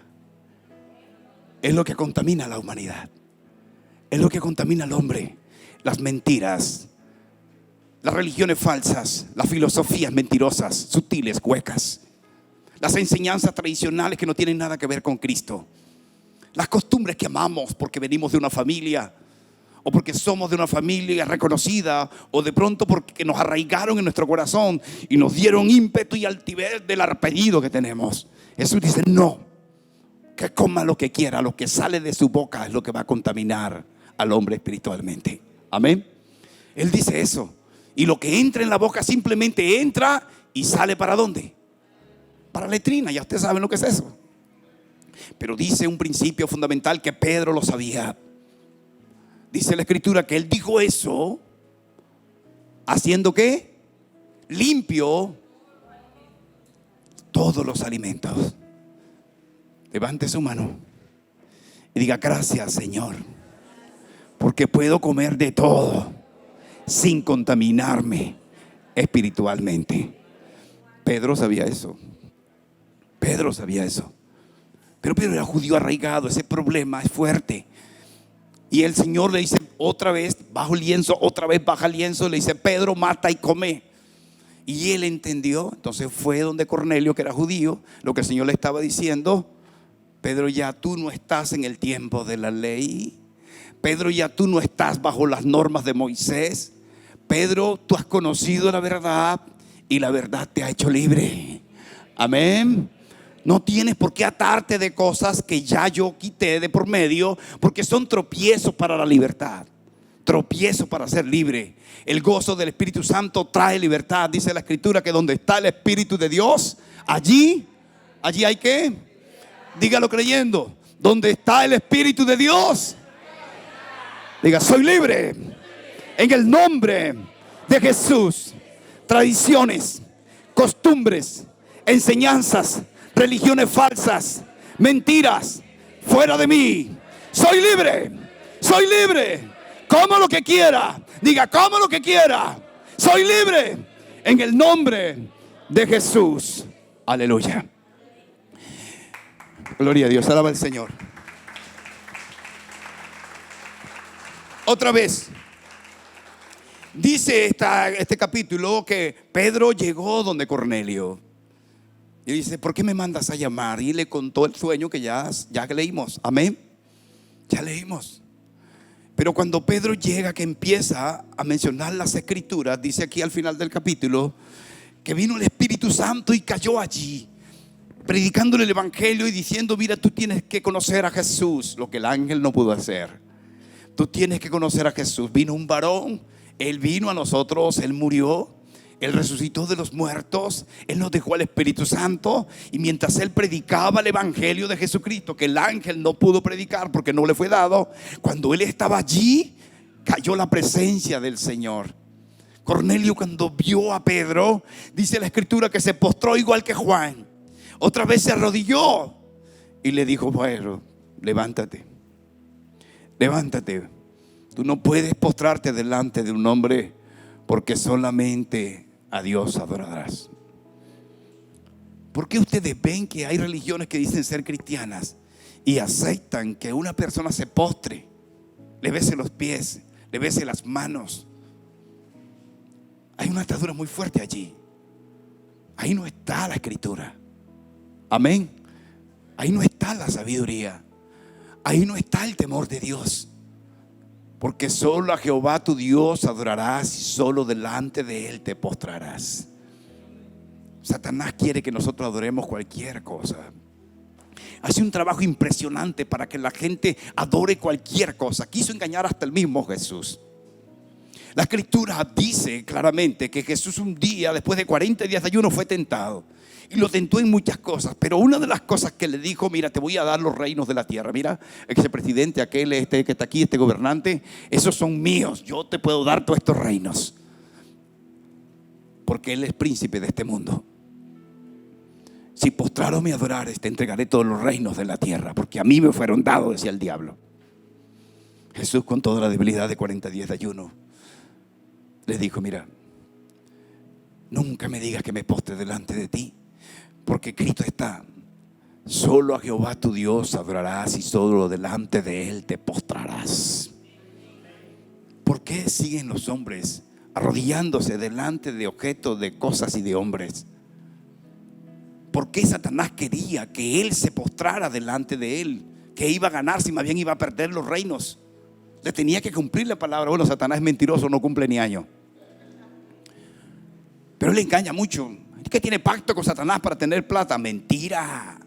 es lo que contamina a la humanidad. Es lo que contamina al hombre. Las mentiras, las religiones falsas, las filosofías mentirosas, sutiles, huecas, las enseñanzas tradicionales que no tienen nada que ver con Cristo, las costumbres que amamos porque venimos de una familia, o porque somos de una familia reconocida, o de pronto porque nos arraigaron en nuestro corazón y nos dieron ímpetu y altivez del apellido que tenemos. Jesús dice, no, que coma lo que quiera, lo que sale de su boca es lo que va a contaminar al hombre espiritualmente. Amén. Él dice eso. Y lo que entra en la boca simplemente entra y sale ¿para dónde? Para la letrina. Ya ustedes saben lo que es eso. Pero dice un principio fundamental que Pedro lo sabía. Dice la escritura que él dijo eso haciendo ¿qué? Limpio todos los alimentos. Levante su mano y diga, gracias, Señor, porque puedo comer de todo sin contaminarme espiritualmente. Pedro sabía eso. Pedro sabía eso. Pero Pedro era judío arraigado. Ese problema es fuerte. Y el Señor le dice otra vez, bajo el lienzo, otra vez baja el lienzo. Le dice, Pedro, mata y come. Y él entendió. Entonces fue donde Cornelio, que era judío, lo que el Señor le estaba diciendo. Pedro, ya tú no estás en el tiempo de la ley. Pedro, ya tú no estás bajo las normas de Moisés. Pedro, tú has conocido la verdad y la verdad te ha hecho libre. Amén. No tienes por qué atarte de cosas que ya yo quité de por medio, porque son tropiezos para la libertad, tropiezos para ser libre. El gozo del Espíritu Santo trae libertad. Dice la escritura que donde está el Espíritu de Dios, allí hay que, dígalo creyendo, donde está el Espíritu de Dios, diga, soy libre en el nombre de Jesús. Tradiciones, costumbres, enseñanzas, religiones falsas, mentiras, fuera de mí. Soy libre, soy libre. Como lo que quiera, diga, como lo que quiera. Soy libre en el nombre de Jesús. Aleluya. Gloria a Dios, alaba al Señor. Otra vez. Dice este capítulo que Pedro llegó donde Cornelio. Y dice, ¿por qué me mandas a llamar? Y le contó el sueño que ya leímos. Amén. Ya leímos. Pero cuando Pedro llega, que empieza a mencionar las escrituras, dice aquí al final del capítulo que vino el Espíritu Santo y cayó allí, predicándole el evangelio y diciendo: mira, tú tienes que conocer a Jesús, lo que el ángel no pudo hacer. Tú tienes que conocer a Jesús. Vino un varón, Él vino a nosotros, Él murió, Él resucitó de los muertos, Él nos dejó el Espíritu Santo. Y mientras Él predicaba el evangelio de Jesucristo, que el ángel no pudo predicar porque no le fue dado, cuando Él estaba allí, cayó la presencia del Señor. Cornelio, cuando vio a Pedro, dice la escritura que se postró igual que Juan. Otra vez se arrodilló y le dijo: Pedro, levántate, levántate. Tú no puedes postrarte delante de un hombre, porque solamente a Dios adorarás. ¿Por qué ustedes ven que hay religiones que dicen ser cristianas y aceptan que una persona se postre, le bese los pies, le bese las manos? Hay una atadura muy fuerte allí. Ahí no está la escritura. Amén. Ahí no está la sabiduría. Ahí no está el temor de Dios. Porque solo a Jehová tu Dios adorarás y solo delante de Él te postrarás. Satanás quiere que nosotros adoremos cualquier cosa. Hace un trabajo impresionante para que la gente adore cualquier cosa. Quiso engañar hasta el mismo Jesús. La escritura dice claramente que Jesús un día, después de 40 días de ayuno, fue tentado. Y lo tentó en muchas cosas, pero una de las cosas que le dijo: mira, te voy a dar los reinos de la tierra. Mira, ese presidente, aquel, que está aquí, este gobernante, esos son míos. Yo te puedo dar todos estos reinos, porque Él es príncipe de este mundo. Si postraro me adorares, te entregaré todos los reinos de la tierra, porque a mí me fueron dados, decía el diablo. Jesús, con toda la debilidad de 40 días de ayuno, les dijo: mira, nunca me digas que me postre delante de ti, porque Cristo está: solo a Jehová tu Dios adorarás y solo delante de Él te postrarás. ¿Por qué siguen los hombres arrodillándose delante de objetos, de cosas y de hombres? ¿Por qué Satanás quería que Él se postrara delante de Él? Que iba a ganar, si más bien iba a perder los reinos. Le tenía que cumplir la palabra. Bueno, Satanás es mentiroso, no cumple ni año. Pero Él engaña mucho. Es que tiene pacto con Satanás para tener plata. Mentira.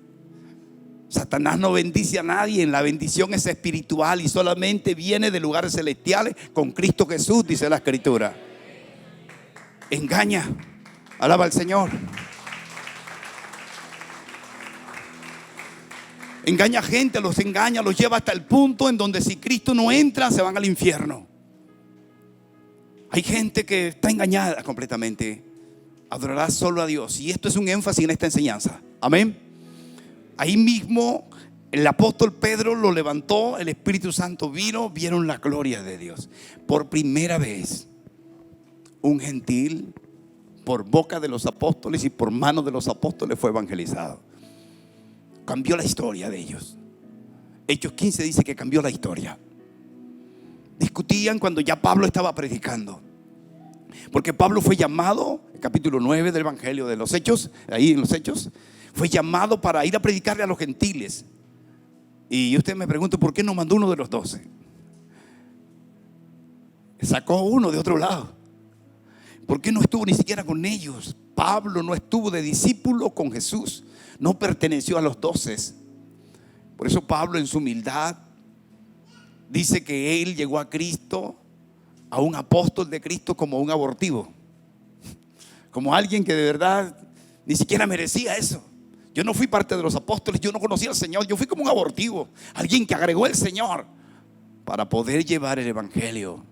Satanás no bendice a nadie. La bendición es espiritual y solamente viene de lugares celestiales con Cristo Jesús, dice la escritura. Engaña. Alaba al Señor. Engaña a gente, los engaña, los lleva hasta el punto en donde si Cristo no entra, se van al infierno. Hay gente que está engañada completamente. Adorarás solo a Dios. Y esto es un énfasis en esta enseñanza. Amén. Ahí mismo el apóstol Pedro lo levantó, el Espíritu Santo vino, vieron la gloria de Dios. Por primera vez, un gentil, por boca de los apóstoles y por mano de los apóstoles, fue evangelizado. Cambió la historia de ellos. Hechos 15 dice que cambió la historia. Discutían cuando ya Pablo estaba predicando, porque Pablo fue llamado, capítulo 9 del Evangelio de los Hechos, ahí en los Hechos, fue llamado para ir a predicarle a los gentiles. Y usted me pregunta: ¿por qué no mandó uno de los 12? Sacó uno de otro lado. ¿Por qué no estuvo ni siquiera con ellos? Pablo no estuvo de discípulo con Jesús, no perteneció a los 12. Por eso Pablo, en su humildad, dice que él llegó a Cristo, a un apóstol de Cristo, como un abortivo, como alguien que de verdad ni siquiera merecía eso. Yo no fui parte de los apóstoles, yo no conocía al Señor, yo fui como un abortivo, alguien que agregó el Señor para poder llevar el evangelio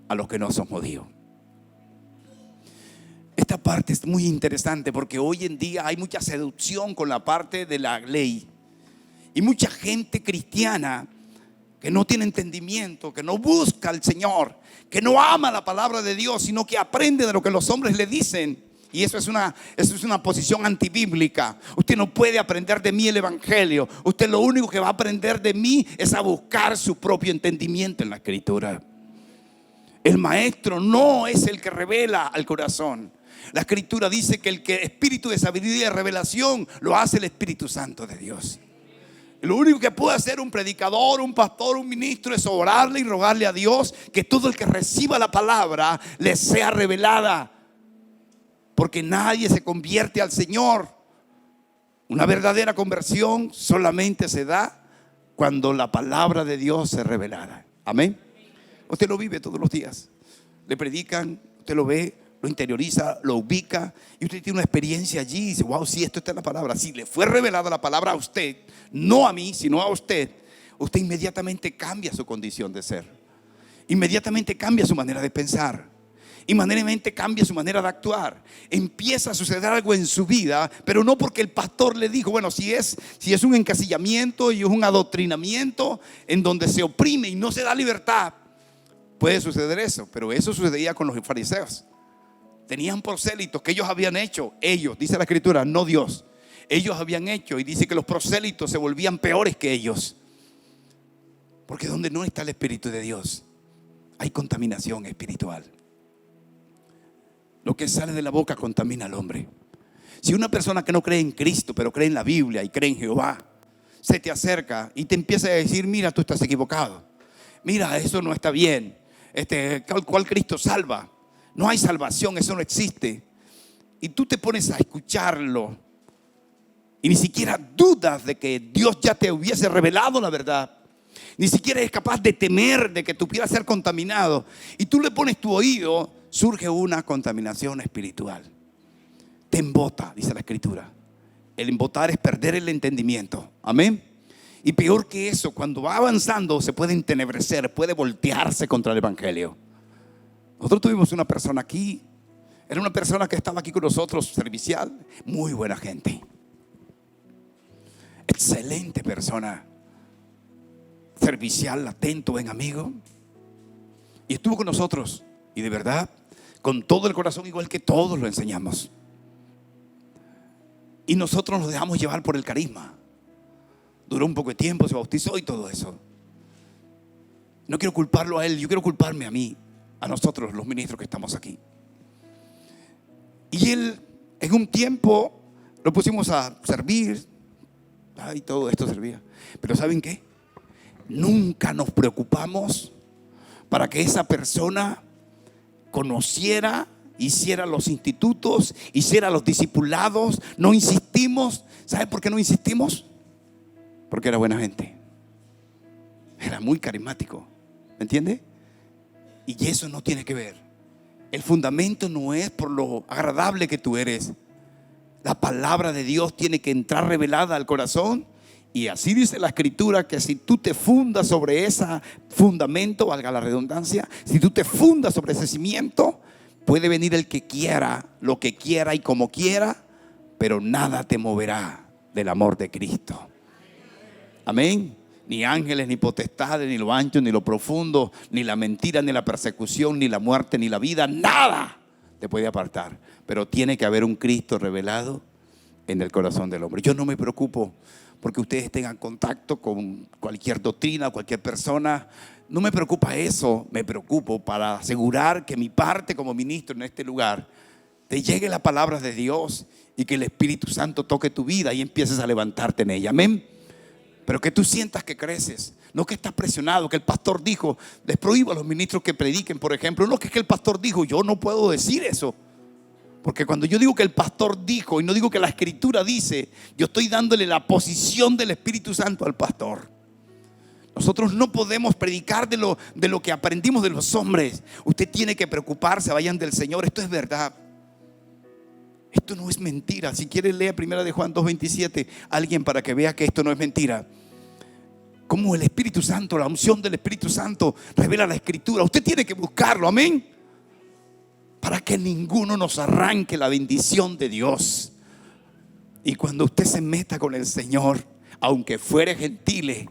a los que no son judíos. Esta parte es muy interesante porque hoy en día hay mucha seducción con la parte de la ley y mucha gente cristiana que no tiene entendimiento, que no busca al Señor, que no ama la palabra de Dios, sino que aprende de lo que los hombres le dicen. Y eso es una posición antibíblica. Usted no puede aprender de mí el evangelio. Usted lo único que va a aprender de mí es a buscar su propio entendimiento en la escritura. El maestro no es el que revela al corazón. La escritura dice que el que espíritu de sabiduría y de revelación lo hace el Espíritu Santo de Dios. Lo único que puede hacer un predicador, un pastor, un ministro es orarle y rogarle a Dios que todo el que reciba la palabra le sea revelada. Porque nadie se convierte al Señor. Una verdadera conversión solamente se da cuando la palabra de Dios es revelada. Amén. Usted lo vive todos los días. Le predican, usted lo ve, lo interioriza, lo ubica, y usted tiene una experiencia allí y dice: wow, sí, esto está en la palabra. Si le fue revelada la palabra a usted, no a mí, sino a usted, usted inmediatamente cambia su condición de ser. Inmediatamente cambia su manera de pensar. Inmediatamente cambia su manera de actuar. Empieza a suceder algo en su vida, pero no porque el pastor le dijo. Bueno, si es un encasillamiento y es un adoctrinamiento en donde se oprime y no se da libertad, puede suceder eso. Pero eso sucedía con los fariseos. Tenían prosélitos que ellos habían hecho. Ellos, dice la escritura, no Dios. Ellos habían hecho, y dice que los prosélitos se volvían peores que ellos. Porque donde no está el Espíritu de Dios, hay contaminación espiritual. Lo que sale de la boca contamina al hombre. Si una persona que no cree en Cristo, pero cree en la Biblia y cree en Jehová, se te acerca y te empieza a decir: mira, tú estás equivocado. Mira, eso no está bien. ¿Cuál Cristo salva? No hay salvación, eso no existe. Y tú te pones a escucharlo y ni siquiera dudas de que Dios ya te hubiese revelado la verdad. Ni siquiera eres capaz de temer de que tú pudieras ser contaminado. Y tú le pones tu oído, surge una contaminación espiritual. Te embota, dice la escritura. El embotar es perder el entendimiento. Amén. Y peor que eso, cuando va avanzando, se puede entenebrecer, puede voltearse contra el evangelio. Nosotros tuvimos una persona aquí. Era una persona que estaba aquí con nosotros, servicial. Muy buena gente. Excelente persona. Servicial, atento, buen amigo. Y estuvo con nosotros. Y de verdad, con todo el corazón, igual que todos lo enseñamos. Y nosotros nos dejamos llevar por el carisma. Duró un poco de tiempo, se bautizó y todo eso. No quiero culparlo a él, yo quiero culparme a mí, a nosotros los ministros que estamos aquí. Y él, en un tiempo, lo pusimos a servir. Y todo esto servía. Pero ¿saben qué? Nunca nos preocupamos para que esa persona conociera, hiciera los institutos, hiciera los discipulados. No insistimos. ¿Sabe por qué no insistimos? Porque era buena gente. Era muy carismático. ¿Me entiende? Y eso no tiene que ver. El fundamento no es por lo agradable que tú eres. La palabra de Dios tiene que entrar revelada al corazón. Y así dice la escritura, que si tú te fundas sobre ese fundamento, valga la redundancia, si tú te fundas sobre ese cimiento, puede venir el que quiera, lo que quiera y como quiera, pero nada te moverá del amor de Cristo. Amén. Ni ángeles, ni potestades, ni lo ancho, ni lo profundo, ni la mentira, ni la persecución, ni la muerte, ni la vida, nada te puede apartar. Pero tiene que haber un Cristo revelado en el corazón del hombre. Yo no me preocupo porque ustedes tengan contacto con cualquier doctrina, cualquier persona. No me preocupa eso. Me preocupo para asegurar que mi parte como ministro en este lugar te llegue la palabra de Dios y que el Espíritu Santo toque tu vida y empieces a levantarte en ella. Amén. Pero que tú sientas que creces, no que estás presionado, que el pastor dijo. Les prohíbo a los ministros que prediquen, por ejemplo. No, que es que el pastor dijo. Yo no puedo decir eso. Porque cuando yo digo que el pastor dijo y no digo que la escritura dice, yo estoy dándole la posición del Espíritu Santo al pastor. Nosotros no podemos predicar de lo que aprendimos de los hombres. Usted tiene que preocuparse, vayan del Señor. Esto es verdad. Esto no es mentira. Si quiere, lea 1 de Juan 2:27, alguien, para que vea que esto no es mentira. Como el Espíritu Santo, la unción del Espíritu Santo revela la escritura. Usted tiene que buscarlo, amén, para que ninguno nos arranque la bendición de Dios. Y cuando usted se meta con el Señor, aunque fuere gentil,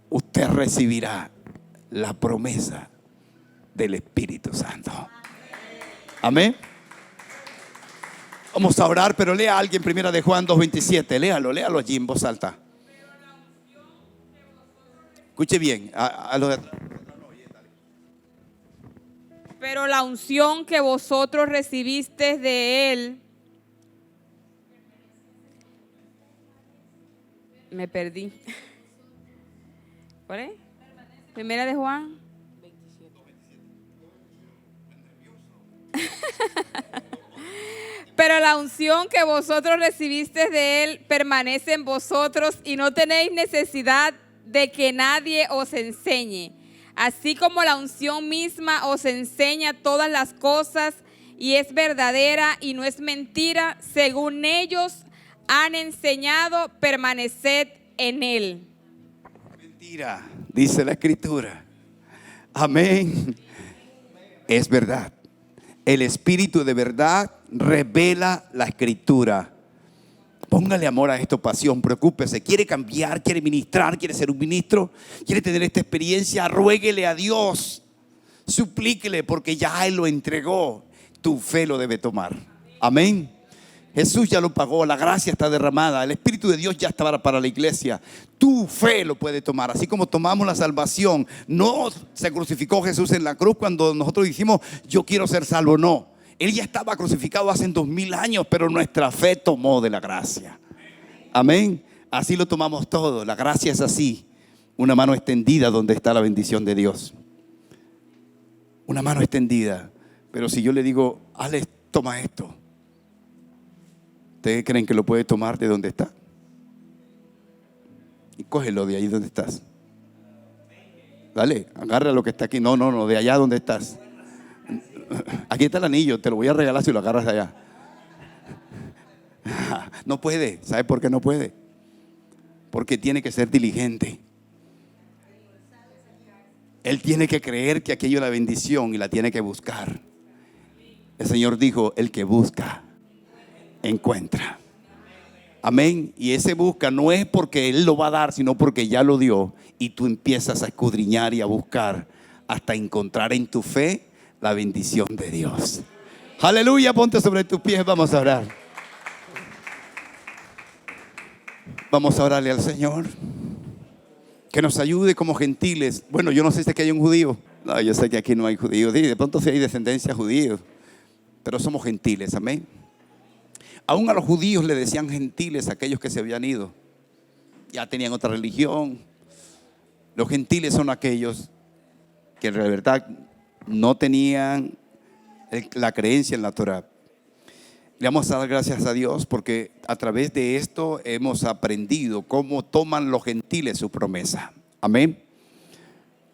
usted recibirá la promesa del Espíritu Santo. Amén. Vamos a orar, pero lea a alguien 1 de Juan 2:27. Léalo allí en voz alta. Escuche bien. Pero la unción que vosotros recibisteis de Él Me perdí. ¿Cuál es? Primera de Juan. Pero la unción que vosotros recibisteis de Él permanece en vosotros y no tenéis necesidad de que nadie os enseñe. Así como la unción misma os enseña todas las cosas y es verdadera y no es mentira, según ellos han enseñado, permaneced en Él. Mentira, dice la Escritura. Amén. Es verdad. El Espíritu de verdad revela la Escritura. Póngale amor a esto, pasión, preocúpese. Quiere cambiar, quiere ministrar, quiere ser un ministro, quiere tener esta experiencia. Ruéguele a Dios, suplíquele, porque ya Él lo entregó. Tu fe lo debe tomar. Amén. Jesús ya lo pagó, la gracia está derramada, el Espíritu de Dios ya estaba para la iglesia. Tu fe lo puede tomar, así como tomamos la salvación. No se crucificó Jesús en la cruz cuando nosotros dijimos yo quiero ser salvo, no. Él ya estaba crucificado hace 2000 años, pero nuestra fe tomó de la gracia. Amén. Así lo tomamos todo, la gracia es así. Una mano extendida donde está la bendición de Dios. Una mano extendida. Pero si yo le digo, Alex, toma esto, ¿ustedes creen que lo puede tomar de donde está? Y cógelo de ahí donde estás. Dale, agarra lo que está aquí. No, de allá donde estás. Aquí está el anillo, te lo voy a regalar si lo agarras de allá. No puede. ¿Sabe por qué no puede? Porque tiene que ser diligente. Él tiene que creer que aquello es la bendición y la tiene que buscar. El Señor dijo, el que busca encuentra. Amén. Y ese busca no es porque Él lo va a dar, sino porque ya lo dio. Y tú empiezas a escudriñar y a buscar hasta encontrar en tu fe la bendición de Dios. Aleluya, ponte sobre tus pies, vamos a orar. Vamos a orarle al Señor que nos ayude como gentiles. Bueno, yo no sé si aquí hay un judío. No, yo sé que aquí no hay judíos. Sí, de pronto sí hay descendencia judíos, pero somos gentiles, amén. Aún a los judíos le decían gentiles a aquellos que se habían ido. Ya tenían otra religión. Los gentiles son aquellos que en verdad no tenían la creencia en la Torah. Le vamos a dar gracias a Dios porque a través de esto hemos aprendido cómo toman los gentiles su promesa. Amén.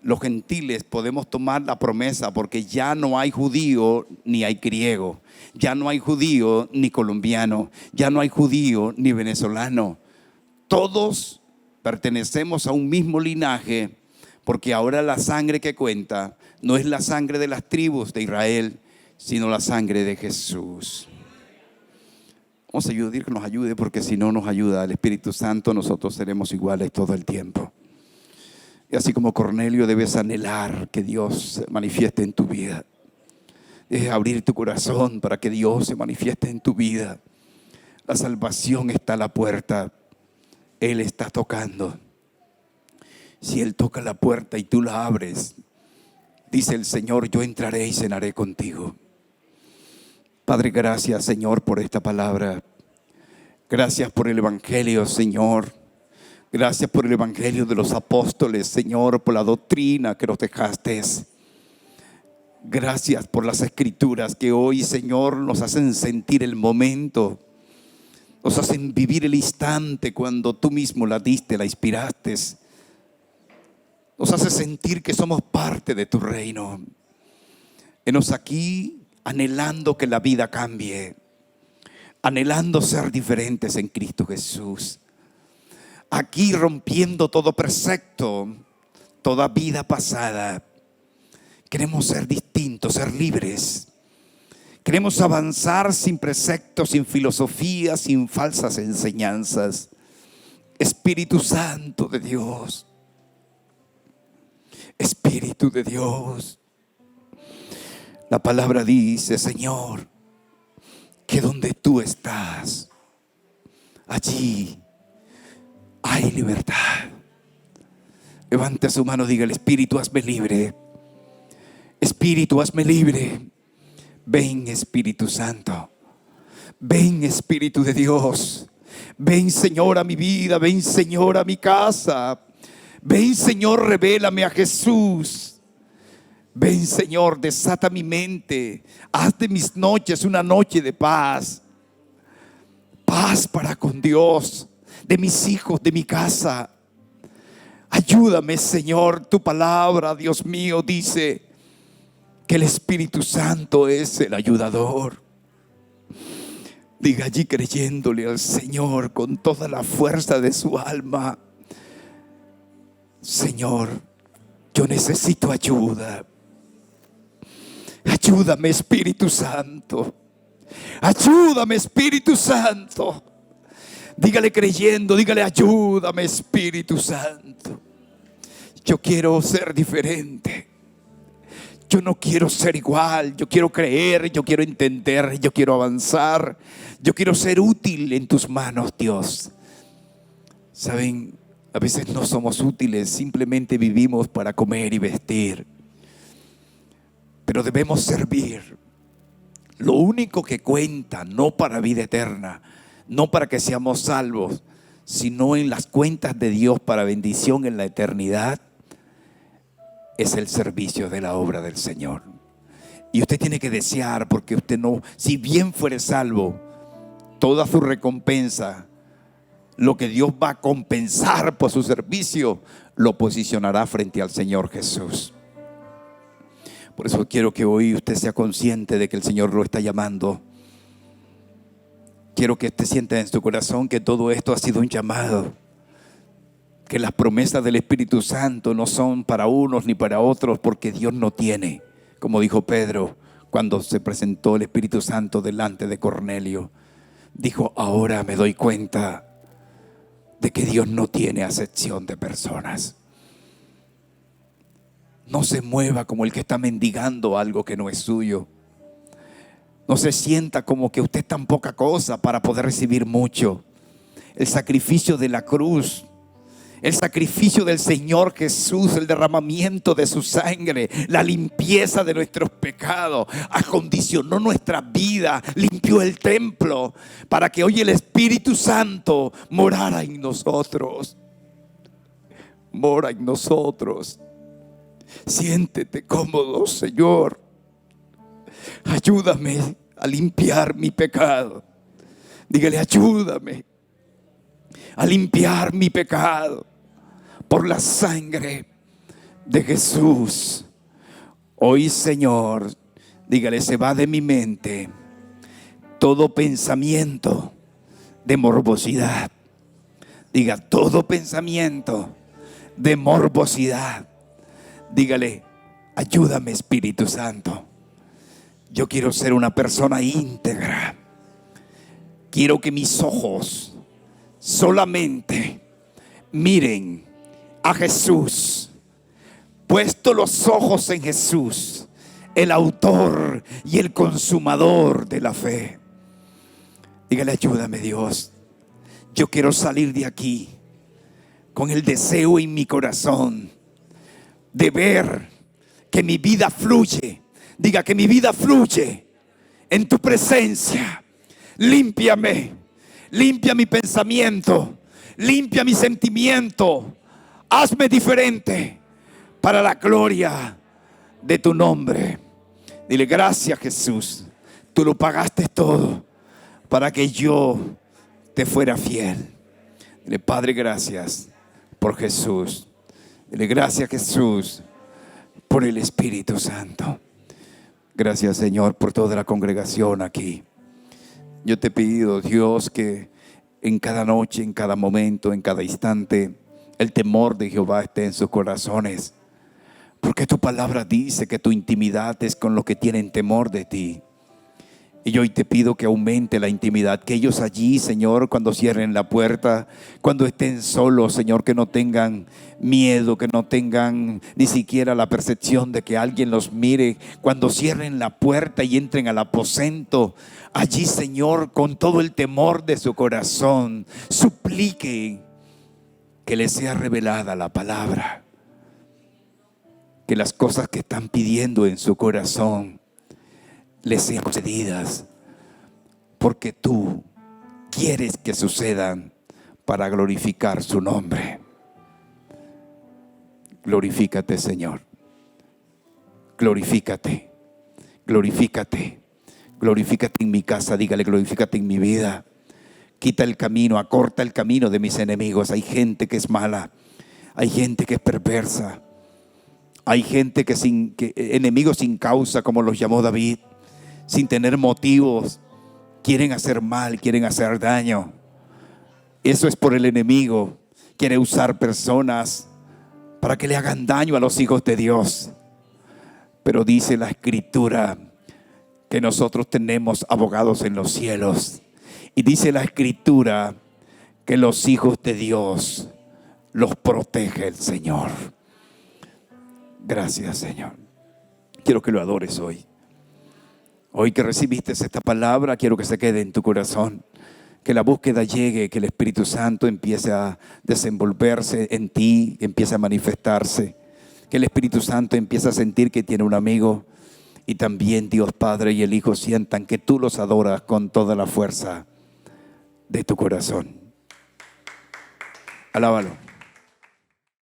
Los gentiles podemos tomar la promesa porque ya no hay judío ni hay griego, ya no hay judío ni colombiano, ya no hay judío ni venezolano. Todos pertenecemos a un mismo linaje, porque ahora la sangre que cuenta no es la sangre de las tribus de Israel, sino la sangre de Jesús. Vamos a pedir que nos ayude, porque si no nos ayuda el Espíritu Santo, nosotros seremos iguales todo el tiempo. Y así como Cornelio, debes anhelar que Dios se manifieste en tu vida. Debes abrir tu corazón para que Dios se manifieste en tu vida. La salvación está a la puerta. Él está tocando. Si Él toca la puerta y tú la abres, dice el Señor, yo entraré y cenaré contigo. Padre, gracias, Señor, por esta palabra. Gracias por el Evangelio, Señor. Gracias por el Evangelio de los apóstoles, Señor, por la doctrina que nos dejaste. Gracias por las Escrituras que hoy, Señor, nos hacen sentir el momento. Nos hacen vivir el instante cuando tú mismo la diste, la inspiraste. Nos hace sentir que somos parte de tu reino. Henos aquí anhelando que la vida cambie, anhelando ser diferentes en Cristo Jesús. Aquí rompiendo todo precepto, toda vida pasada. Queremos ser distintos, ser libres. Queremos avanzar sin preceptos, sin filosofía, sin falsas enseñanzas. Espíritu Santo de Dios. Espíritu de Dios. La palabra dice, Señor, que donde tú estás, allí hay libertad. Levante su mano, diga: el Espíritu, hazme libre. Espíritu, hazme libre. Ven, Espíritu Santo. Ven, Espíritu de Dios. Ven, Señor, a mi vida. Ven, Señor, a mi casa. Ven, Señor, revélame a Jesús. Ven, Señor, desata mi mente. Haz de mis noches una noche de paz. Paz para con Dios, de mis hijos, de mi casa. Ayúdame, Señor. Tu palabra, Dios mío, dice que el Espíritu Santo es el ayudador. Diga allí creyéndole al Señor con toda la fuerza de su alma: Señor, yo necesito ayuda. Ayúdame, Espíritu Santo. Ayúdame, Espíritu Santo. Dígale creyendo, dígale: ayúdame, Espíritu Santo. Yo quiero ser diferente. Yo no quiero ser igual. Yo quiero creer, yo quiero entender, yo quiero avanzar. Yo quiero ser útil en tus manos, Dios. Saben, a veces no somos útiles, simplemente vivimos para comer y vestir. Pero debemos servir. Lo único que cuenta, no para vida eterna, no para que seamos salvos, sino en las cuentas de Dios para bendición en la eternidad, es el servicio de la obra del Señor. Y usted tiene que desear, porque usted no, si bien fuere salvo, toda su recompensa, lo que Dios va a compensar por su servicio, lo posicionará frente al Señor Jesús. Por eso quiero que hoy usted sea consciente de que el Señor lo está llamando. Quiero que usted sienta en su corazón que todo esto ha sido un llamado, que las promesas del Espíritu Santo no son para unos ni para otros, porque Dios no tiene, como dijo Pedro cuando se presentó el Espíritu Santo delante de Cornelio. Dijo: ahora me doy cuenta de que Dios no tiene acepción de personas. No se mueva como el que está mendigando algo que no es suyo. No se sienta como que usted es tan poca cosa para poder recibir mucho. El sacrificio de la cruz, el sacrificio del Señor Jesús, el derramamiento de su sangre, la limpieza de nuestros pecados, acondicionó nuestra vida, limpió el templo para que hoy el Espíritu Santo morara en nosotros. Mora en nosotros. Siéntete cómodo, Señor. Ayúdame a limpiar mi pecado. Dígale: ayúdame a limpiar mi pecado por la sangre de Jesús. Hoy, Señor, dígale: se va de mi mente todo pensamiento de morbosidad. Diga: todo pensamiento de morbosidad. Dígale: ayúdame, Espíritu Santo. Yo quiero ser una persona íntegra. Quiero que mis ojos solamente miren a Jesús. Puesto los ojos en Jesús, el autor y el consumador de la fe. Dígale: ayúdame, Dios. Yo quiero salir de aquí con el deseo en mi corazón de ver que mi vida fluye. Diga: que mi vida fluye en tu presencia. Límpiame, limpia mi pensamiento, limpia mi sentimiento. Hazme diferente para la gloria de tu nombre. Dile: gracias, Jesús. Tú lo pagaste todo para que yo te fuera fiel. Dile: Padre, gracias por Jesús. Dile: gracias, Jesús, por el Espíritu Santo. Gracias, Señor, por toda la congregación aquí. Yo te pido, Dios, que en cada noche, en cada momento, en cada instante, el temor de Jehová esté en sus corazones. Porque tu palabra dice que tu intimidad es con los que tienen temor de ti. Y yo hoy te pido que aumente la intimidad, que ellos allí, Señor, cuando cierren la puerta, cuando estén solos, Señor, que no tengan miedo, que no tengan ni siquiera la percepción de que alguien los mire. Cuando cierren la puerta y entren al aposento, allí, Señor, con todo el temor de su corazón, suplique que les sea revelada la palabra, que las cosas que están pidiendo en su corazón les sean concedidas, porque tú quieres que sucedan para glorificar su nombre. Glorifícate, Señor. Glorifícate, glorifícate, glorifícate en mi casa. Dígale, glorifícate en mi vida. Quita el camino, acorta el camino de mis enemigos. Hay gente que es mala, hay gente que es perversa, hay gente enemigos sin causa, como los llamó David, sin tener motivos, quieren hacer mal, quieren hacer daño. Eso es por el enemigo. Quiere usar personas para que le hagan daño a los hijos de Dios. Pero dice la Escritura que nosotros tenemos abogados en los cielos. Y dice la Escritura que los hijos de Dios los protege el Señor. Gracias, Señor. Quiero que lo adores hoy. Hoy que recibiste esta palabra, quiero que se quede en tu corazón. Que la búsqueda llegue, que el Espíritu Santo empiece a desenvolverse en ti, que empiece a manifestarse. Que el Espíritu Santo empiece a sentir que tiene un amigo. Y también Dios Padre y el Hijo sientan que tú los adoras con toda la fuerza de tu corazón. Alábalo.